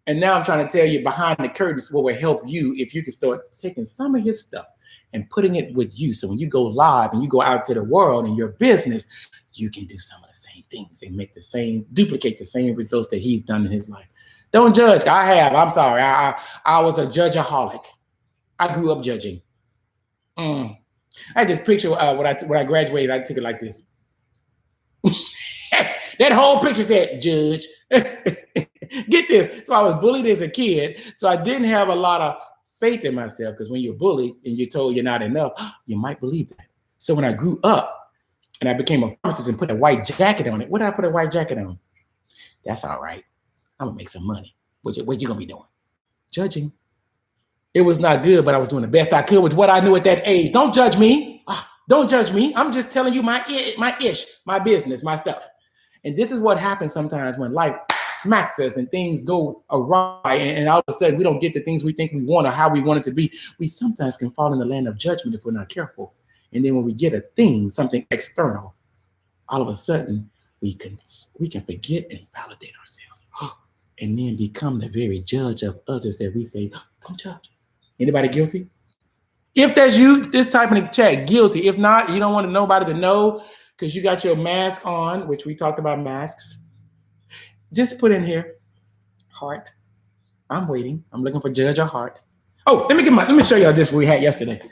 And now I'm trying to tell you behind the curtains what will help you if you can start taking some of his stuff and putting it with you. So when you go live and you go out to the world in your business, you can do some of the same things and duplicate the same results that he's done in his life. Don't judge. I have. I'm sorry. I was a judgeaholic. I grew up judging. I had this picture when I graduated. I took it like this. That whole picture said judge. Get this. So I was bullied as a kid. So I didn't have a lot of faith in myself, because when you're bullied and you're told you're not enough, you might believe that. So when I grew up and I became a pharmacist and put a white jacket on it, what did I put a white jacket on? That's all right. I'm gonna make some money. What you gonna be doing? Judging. It was not good, but I was doing the best I could with what I knew at that age. Don't judge me. Don't judge me. I'm just telling you my business, my stuff. And this is what happens sometimes when life smacks us and things go awry, and all of a sudden we don't get the things we think we want or how we want it to be. We sometimes can fall in the land of judgment if we're not careful. And then when we get a thing, something external, all of a sudden we can forget and validate ourselves and then become the very judge of others that we say, don't judge. Anybody guilty? If that's you, just type in the chat, guilty. If not, you don't want nobody to know because you got your mask on, which we talked about masks. Just put in here, heart. I'm waiting. I'm looking for judge or heart. Oh, let me show y'all this we had yesterday.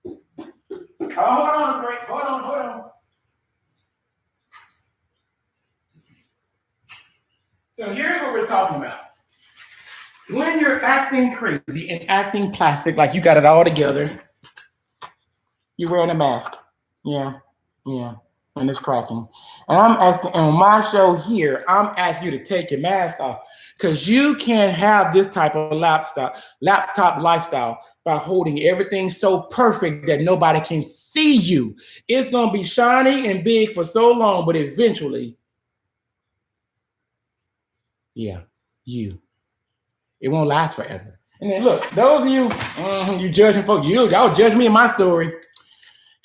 Oh, hold on, Greg. Hold on. So here's what we're talking about. When you're acting crazy and acting plastic, like you got it all together, you're wearing a mask. Yeah. And it's cracking. And I'm asking on my show here, I'm asking you to take your mask off, because you can't have this type of laptop lifestyle by holding everything so perfect that nobody can see you. It's going to be shiny and big for so long, but eventually, it won't last forever. And then look, those of you, you judging folks, y'all judge me in my story.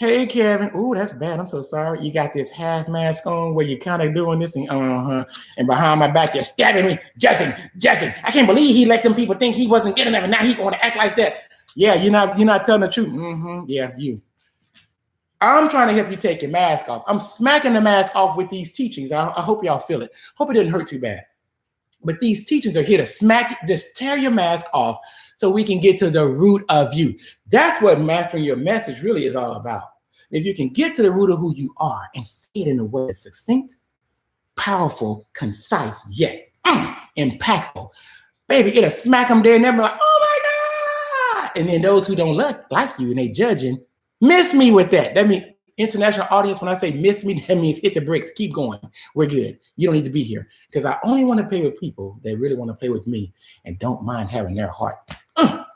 Hey, Kevin. Ooh, that's bad. I'm so sorry. You got this half mask on where you're kind of doing this and and behind my back, you're stabbing me, judging. I can't believe he let them people think he wasn't good enough, and now he's going to act like that. Yeah, you're not telling the truth. Yeah, you. I'm trying to help you take your mask off. I'm smacking the mask off with these teachings. I hope y'all feel it. Hope it didn't hurt too bad. But these teachings are here to just tear your mask off so we can get to the root of you. That's what mastering your message really is all about. If you can get to the root of who you are and say it in a way that's succinct, powerful, concise, yet impactful, baby, it'll smack them there and they'll be like, oh my God. And then those who don't like you and they judging, miss me with that. That means international audience, when I say miss me, that means hit the bricks, keep going. We're good. You don't need to be here, because I only want to play with people that really want to play with me and don't mind having their heart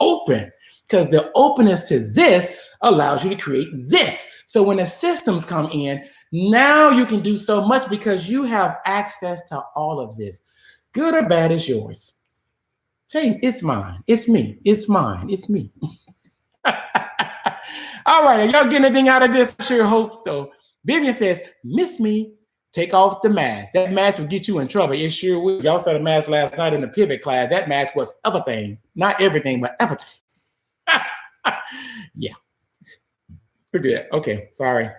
open, because the openness to this allows you to create this. So when the systems come in, now you can do so much because you have access to all of this. Good or bad is yours. Say, it's mine. It's me. It's mine. It's me. All right, are y'all getting anything out of this? I sure hope so. Vivian says, miss me, take off the mask. That mask will get you in trouble. It sure will. Y'all saw the mask last night in the pivot class. That mask was everything. Not everything, but everything. Yeah. Look at that. Okay, sorry.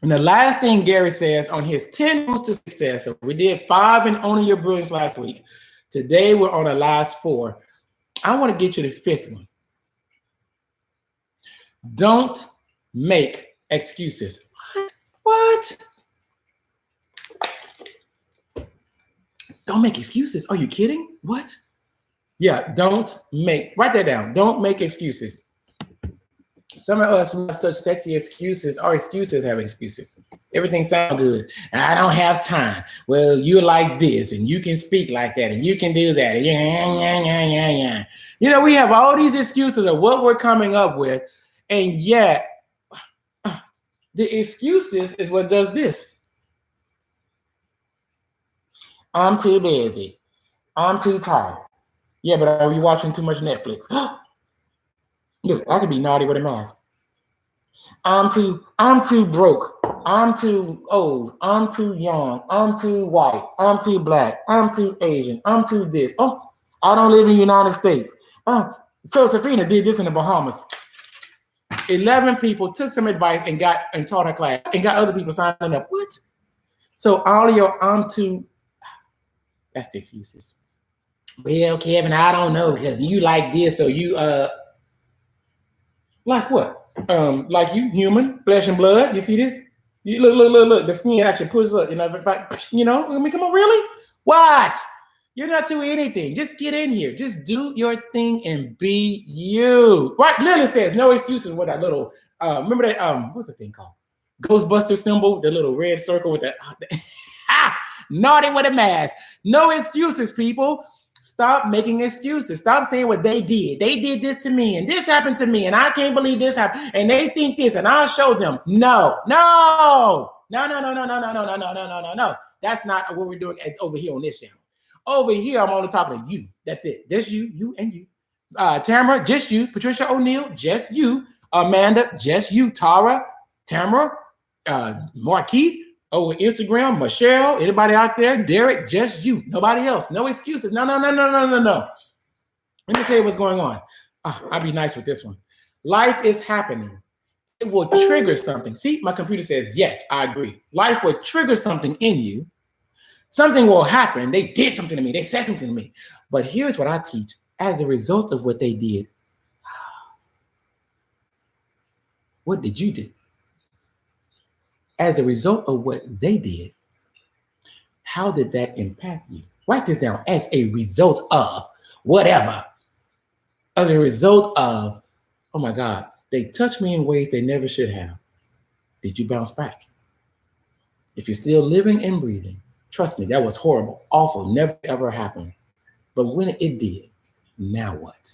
And the last thing Gary says on his 10 rules to success. So we did 5 in Owning Your Brilliance last week. Today we're on the last 4. I want to get you the 5th one. Don't make excuses. What? Don't make excuses. Are you kidding? What? Yeah, write that down. Don't make excuses. Some of us have such sexy excuses. Our excuses have excuses. Everything sounds good. I don't have time. Well, you're like this, and you can speak like that, and you can do that. You know, we have all these excuses of what we're coming up with, and yet The excuses is what does this. I'm too busy. I'm too tired. Yeah, but are you watching too much Netflix? Look, I could be naughty with a mask. I'm too broke. I'm too old. I'm too young. I'm too white. I'm too black. I'm too Asian. I'm too this. Oh, I don't live in the United States. Oh, so Safina did this in the Bahamas. 11 people took some advice and taught her class and got other people signing up. What? So all of your that's the excuses. Well, Kevin, I don't know because you like this, so you like what? Like you, human, flesh and blood. You see this? You look. The skin actually pulls up. You know. I mean, come on, really? What? You're not doing anything. Just get in here. Just do your thing and be you. Right? Lily says no excuses with that little. Remember that? What's the thing called? Ghostbuster symbol. The little red circle with that. Naughty with a mask. No excuses, people. Stop making excuses. Stop saying what they did. They did this to me, and this happened to me, and I can't believe this happened, and they think this, and I'll show them. No. That's not what we're doing over here on this channel. Over here, I'm only talking to you. That's it. Just you, and you. Tamara, just you. Patricia O'Neill, just you. Amanda, just you. Tara, Tamara, Markeith, over Instagram, Michelle, anybody out there, Derek, just you, nobody else, no excuses. No. Let me tell you what's going on. I'll be nice with this one. Life is happening. It will trigger something. See, my computer says, yes, I agree. Life will trigger something in you. Something will happen. They did something to me. They said something to me. But here's what I teach. As a result of what they did, what did you do? As a result of what they did, how did that impact you? Write this down. As a result of whatever. As a result of, oh my God, they touched me in ways they never should have. Did you bounce back? If you're still living and breathing, trust me, that was horrible, awful, never ever happened. But when it did, now what?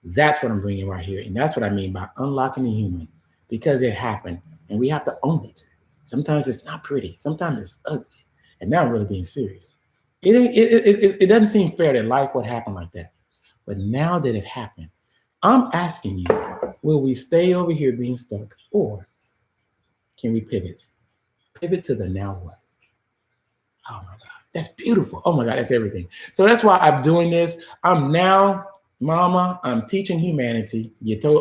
That's what I'm bringing right here. And that's what I mean by unlocking the human, because it happened and we have to own it. Sometimes it's not pretty. Sometimes it's ugly. And now I'm really being serious. It doesn't seem fair that life would happen like that. But now that it happened, I'm asking you, will we stay over here being stuck, or can we pivot? Pivot to the now what? Oh my God, that's beautiful. Oh my God, that's everything. So that's why I'm doing this. I'm now, Mama, I'm teaching humanity.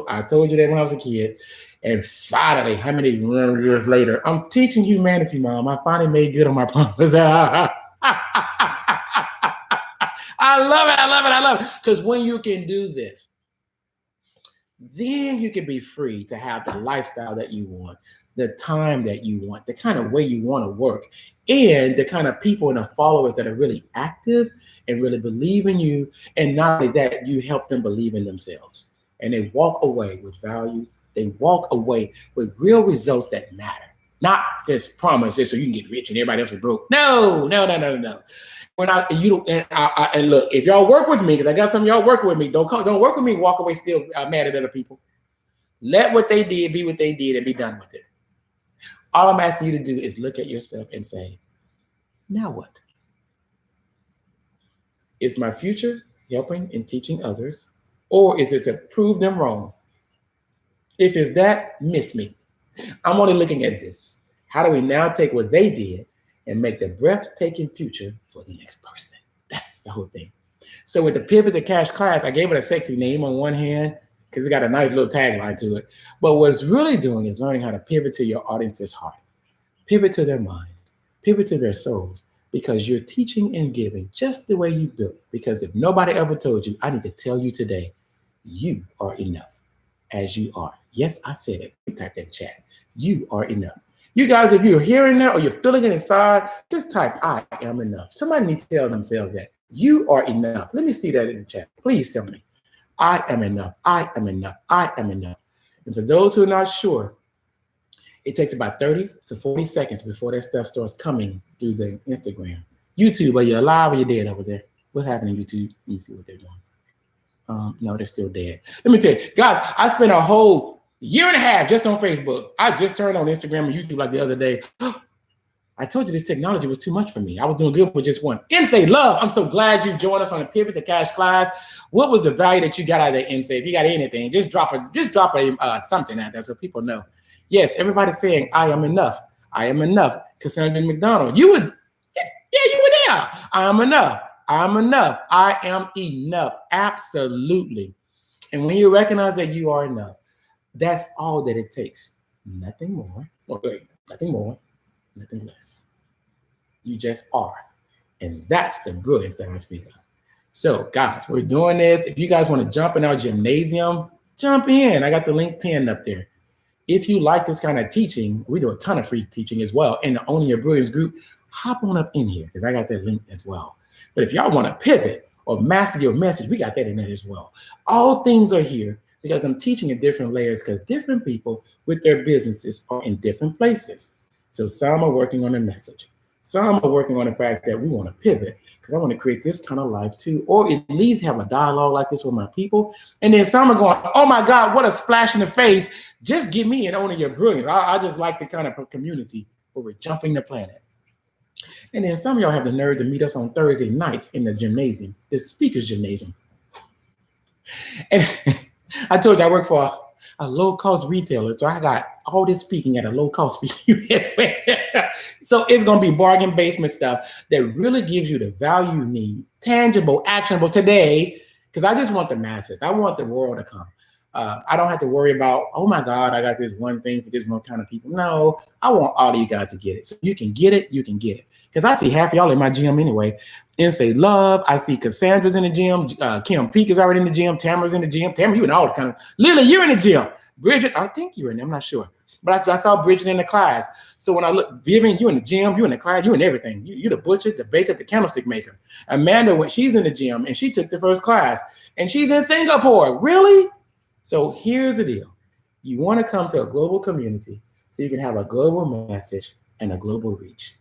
I told you that when I was a kid. And finally, how many years later, I'm teaching humanity, Mom. I finally made good on my promise. I love it. Because when you can do this, then you can be free to have the lifestyle that you want, the time that you want, the kind of way you want to work, and the kind of people and the followers that are really active and really believe in you. And not only that, you help them believe in themselves. And they walk away with value. They walk away with real results that matter. Not this promise so you can get rich and everybody else is broke. No. And look, if y'all work with me, because I got some of y'all working with me, don't work with me, walk away still mad at other people. Let what they did be what they did and be done with it. All I'm asking you to do is look at yourself and say, now what? Is my future helping and teaching others, or is it to prove them wrong? If it's that, miss me. I'm only looking at this. How do we now take what they did and make the breathtaking future for the next person? That's the whole thing. So with the Pivot to Cash class, I gave it a sexy name on one hand because it got a nice little tagline to it. But what it's really doing is learning how to pivot to your audience's heart, pivot to their minds, pivot to their souls, because you're teaching and giving just the way you built. Because if nobody ever told you, I need to tell you today, you are enough as you are. Yes, I said it. Type that in chat. You are enough. You guys, if you're hearing that or you're feeling it inside, just type, I am enough. Somebody needs to tell themselves that. You are enough. Let me see that in the chat. Please tell me. I am enough. I am enough. I am enough. And for those who are not sure, it takes about 30 to 40 seconds before that stuff starts coming through the Instagram. YouTube, are you alive or you dead over there? What's happening, YouTube? Let me see what they're doing. No, they're still dead. Let me tell you, guys, I spent a whole Year and a half just on Facebook. I just turned on Instagram and YouTube like the other day. I told you this technology was too much for me. I was doing good with just one. Insay Love, I'm so glad you joined us on the Pivot to Cash class. What was the value that you got out of that, Insay? If you got anything, just drop a something out there so people know. Yes, everybody's saying, I am enough. I am enough. Cassandra McDonald, you would, yeah, you were there. I am enough. I'm enough. I am enough. Absolutely. And when you recognize that you are enough, that's all that it takes. Nothing more. Nothing more. Nothing less. You just are. And that's the brilliance that I speak of. So, guys, we're doing this. If you guys want to jump in our gymnasium, jump in. I got the link pinned up there. If you like this kind of teaching, we do a ton of free teaching as well in the Owning Your Brilliance group. Hop on up in here because I got that link as well. But if y'all want to pivot or master your message, we got that in there as well. All things are here because I'm teaching in different layers because different people with their businesses are in different places. So some are working on a message. Some are working on the fact that we want to pivot because I want to create this kind of life too, or at least have a dialogue like this with my people. And then some are going, oh my God, what a splash in the face. Just get me and Owning Your Brilliance. I just like the kind of community where we're jumping the planet. And then some of y'all have the nerve to meet us on Thursday nights in the gymnasium, the speaker's gymnasium. And I told you I work for a low-cost retailer, so I got all this speaking at a low cost for you. So it's going to be bargain basement stuff that really gives you the value you need, tangible, actionable today, because I just want the masses. I want the world to come. I don't have to worry about, oh my God, I got this one thing for this one kind of people. No, I want all of you guys to get it. So you can get it, you can get it. Because I see half of y'all in my gym anyway. Insay Love, I see Cassandra's in the gym. Kim Peek is already in the gym. Tamara's in the gym. Tamara, you in all the kind of, Lily, you're in the gym. Bridget, I think you're in there, I'm not sure. But I saw Bridget in the class. So when I look, Vivian, you in the gym, you in the class, you in everything. You the butcher, the baker, the candlestick maker. Amanda, when she's in the gym and she took the first class and she's in Singapore. Really? So here's the deal. You want to come to a global community so you can have a global message and a global reach.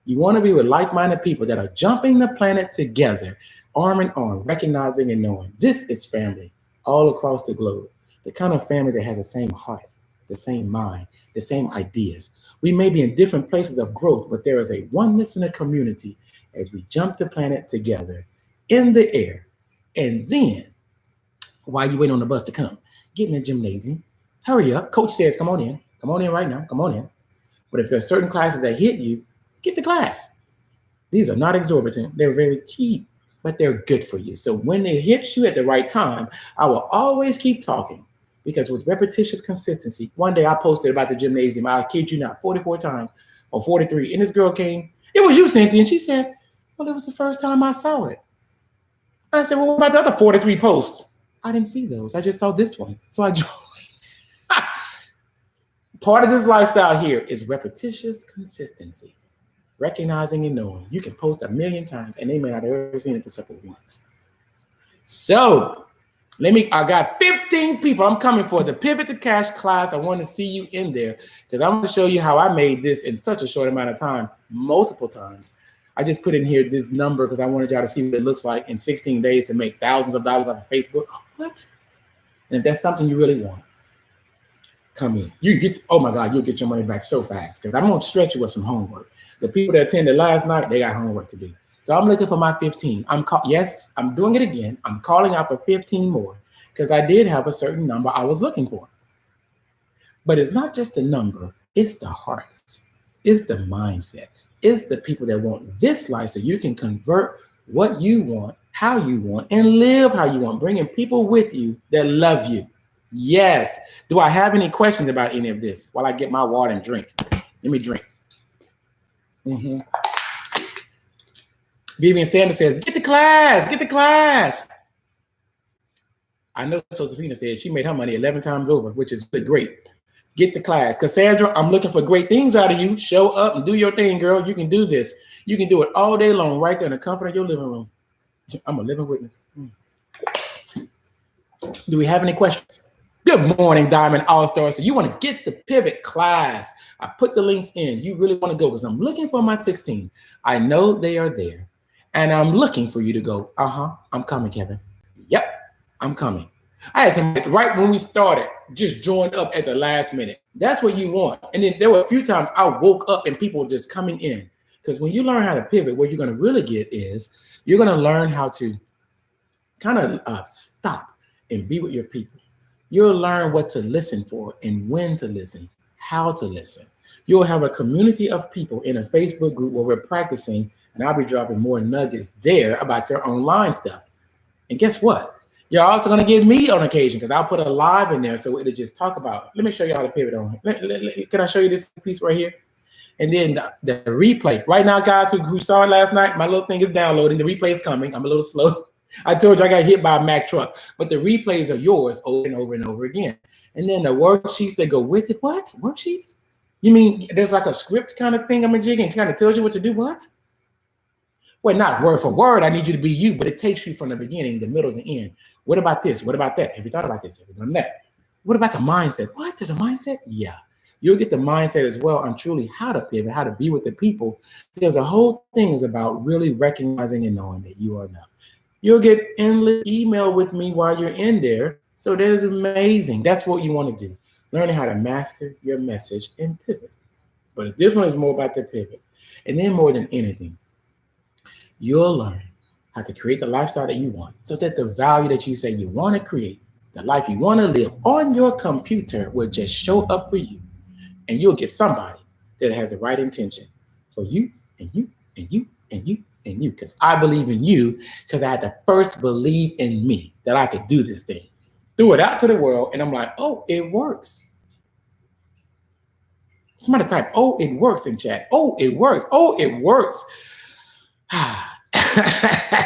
You want to be with like-minded people that are jumping the planet together, arm in arm, recognizing and knowing this is family all across the globe. The kind of family that has the same heart, the same mind, the same ideas. We may be in different places of growth, but there is a oneness in the community as we jump the planet together in the air. And then, while you wait on the bus to come, get in the gymnasium. Hurry up. Coach says, come on in. Come on in right now. Come on in. But if there's certain classes that hit you, get the class. These are not exorbitant. They're very cheap, but they're good for you. So when they hit you at the right time, I will always keep talking because with repetitious consistency, one day I posted about the gymnasium. I kid you not, 44 times or 43. And this girl came. It was you, Cynthia. And she said, well, it was the first time I saw it. I said, well, what about the other 43 posts? I didn't see those. I just saw this one. So I joined. Part of this lifestyle here is repetitious consistency. Recognizing and knowing. You can post 1,000,000 times and they may not have ever seen it except for once. So I got 15 people I'm coming for the Pivot to Cash class. I want to see you in there because I'm going to show you how I made this in such a short amount of time, multiple times. I just put in here this number because I wanted y'all to see what it looks like in 16 days to make thousands of dollars off of Facebook. What? And if that's something you really want, come in. You get, oh my God, you'll get your money back so fast because I'm going to stretch you with some homework. The people that attended last night, they got homework to do. So I'm looking for my 15. Yes, I'm doing it again. I'm calling out for 15 more because I did have a certain number I was looking for. But it's not just the number, it's the hearts, it's the mindset, it's the people that want this life so you can convert what you want, how you want, and live how you want, bringing people with you that love you. Yes. Do I have any questions about any of this while I get my water and drink? Let me drink. Vivian Sanders says, get the class, get the class. I know Josephina said she made her money 11 times over, which is great. Get the class. Cassandra, I'm looking for great things out of you. Show up and do your thing, girl. You can do this. You can do it all day long right there in the comfort of your living room. I'm a living witness. Do we have any questions? Good morning, Diamond All-Star. So you want to get the Pivot class. I put the links in. You really want to go because I'm looking for my 16. I know they are there. And I'm looking for you to go, I'm coming, Kevin. Yep, I'm coming. I had some right when we started. just joined up at the last minute. That's what you want. And then there were a few times I woke up and people were just coming in. Because when you learn how to pivot, what you're going to really get is you're going to learn how to kind of stop and be with your people. You'll learn what to listen for and when to listen, how to listen. You'll have a community of people in a Facebook group where we're practicing, and I'll be dropping more nuggets there about their online stuff. And guess what? You're also going to get me on occasion because I'll put a live in there so it'll just talk about. Let me show you how to pivot on. Can I show you this piece right here? And then the replay. Right now, guys who saw it last night, my little thing is downloading. The replay is coming. I'm a little slow. I told you I got hit by a Mack truck. But the replays are yours over and over and over again. And then the worksheets that go with it. What? Worksheets? You mean there's like a script kind of thing I'm a jigging? It kind of tells you what to do. What? Well, not word for word. I need you to be you, but it takes you from the beginning, the middle, the end. What about this? What about that? Have you thought about this? Have you done that? What about the mindset? What? There's a mindset? Yeah. You'll get the mindset as well on truly how to pivot, how to be with the people, because the whole thing is about really recognizing and knowing that you are enough. You'll get endless email with me while you're in there. So that is amazing. That's what you want to do. Learning how to master your message and pivot. But this one is more about the pivot. And then more than anything, you'll learn how to create the lifestyle that you want so that the value that you say you want to create, the life you want to live on your computer will just show up for you. And you'll get somebody that has the right intention for you and you and you and you and you. Because I believe in you because I had to first believe in me that I could do this thing. Threw it out to the world and I'm like, oh, it works. Somebody type, oh, it works in chat. Oh, it works. Oh, it works.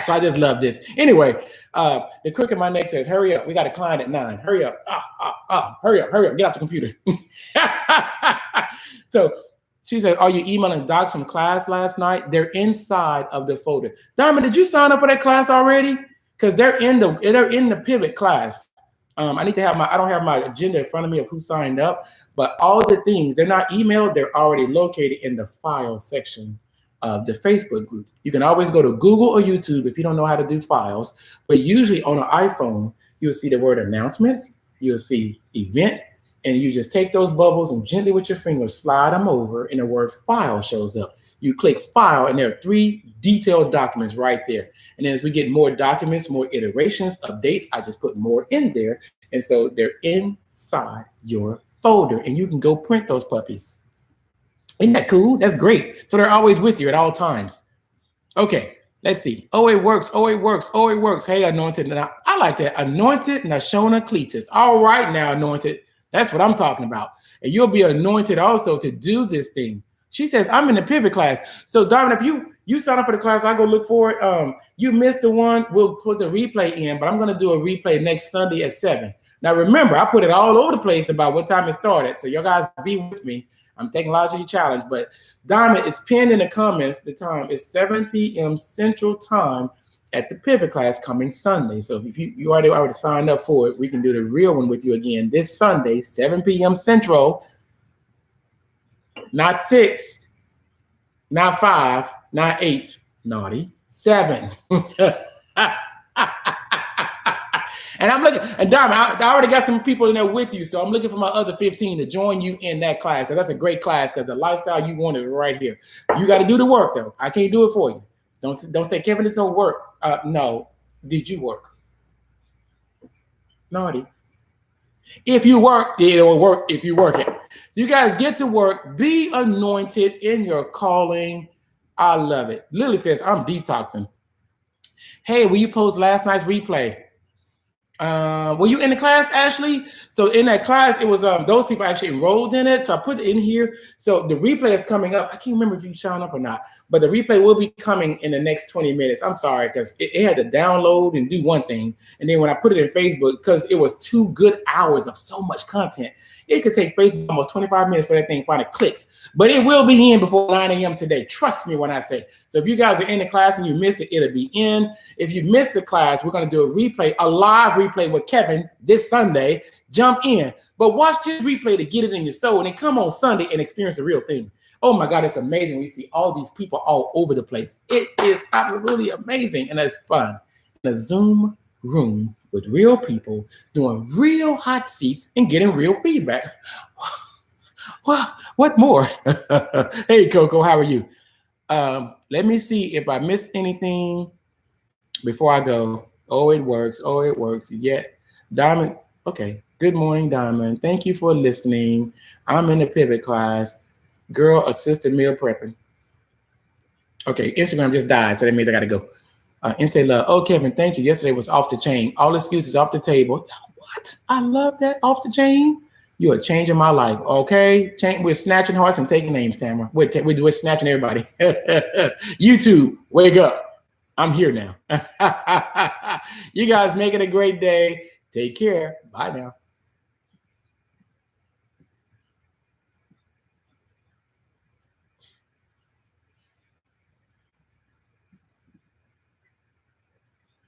So I just love this. Anyway, the quick in my neck says, hurry up. We got a client at 9. Hurry up. Hurry up. Hurry up. Get off the computer. So she said, are you emailing docs from class last night? They're inside of the folder. Diamond, did you sign up for that class already? Because they're in the pivot class. I need to have I don't have my agenda in front of me of who signed up, but all the things, they're not emailed. They're already located in the file section of the Facebook group. You can always go to Google or YouTube if you don't know how to do files, but usually on an iPhone, you'll see the word announcements, you'll see event, and you just take those bubbles and gently with your finger slide them over and the word file shows up. You click file and there are 3 detailed documents right there. And then as we get more documents, more iterations, updates, I just put more in there. And so they're inside your folder and you can go print those puppies. Isn't that cool? That's great. So they're always with you at all times. Okay, let's see. Oh, it works. Oh, it works. Oh, it works. Hey, Anointed. Now, I like that. Anointed Nashona Cletus. All right now, Anointed. That's what I'm talking about. And you'll be anointed also to do this thing. She says, I'm in the pivot class. So, Diamond, if you sign up for the class, I go look for it. You missed the one, we'll put the replay in, but I'm going to do a replay next Sunday at 7. Now, remember, I put it all over the place about what time it started. So, y'all guys be with me. I'm technologically challenged, but Diamond is pinned in the comments. The time is 7 p.m. Central Time at the pivot class coming Sunday. So if you already signed up for it, we can do the real one with you again this Sunday, 7 p.m. Central. Not 6, not 5, not 8, naughty, 7. And I'm looking, and Diamond, I already got some people in there with you, so I'm looking for my other 15 to join you in that class, because that's a great class, because the lifestyle you want is right here. You got to do the work, though. I can't do it for you. Don't say, Kevin, it's don't work. No. Did you work? Naughty. If you work, it'll work if you work it. So you guys get to work. Be anointed in your calling. I love it. Lily says, I'm detoxing. Hey, will you post last night's replay? Were you in the class, Ashley? So in that class, it was those people actually enrolled in it. So I put it in here. So the replay is coming up. I can't remember if you signed up or not, but the replay will be coming in the next 20 minutes. I'm sorry, because it had to download and do one thing. And then when I put it in Facebook, because it was 2 good hours of so much content, it could take Facebook almost 25 minutes for that thing finally clicks. But it will be in before 9 a.m. today. Trust me when I say. So if you guys are in the class and you missed it, it'll be in. If you missed the class, we're going to do a replay, a live replay with Kevin this Sunday. Jump in. But watch this replay to get it in your soul. And then come on Sunday and experience the real thing. Oh my God, it's amazing. We see all these people all over the place. It is absolutely amazing. And it's fun. In a Zoom room with real people doing real hot seats and getting real feedback. What more? Hey, Coco, how are you? Let me see if I missed anything before I go. Oh, it works. Oh, it works. Yeah. Diamond. Okay. Good morning, Diamond. Thank you for listening. I'm in the pivot class. Girl, assisted meal prepping. Okay. Instagram just died. So that means I got to go. And say love. Oh, Kevin, thank you. Yesterday was off the chain. All excuses off the table. What? I love that. Off the chain. You are changing my life. Okay. We're snatching hearts and taking names, Tamara. We're snatching everybody. YouTube, wake up. I'm here now. You guys make it a great day. Take care. Bye now.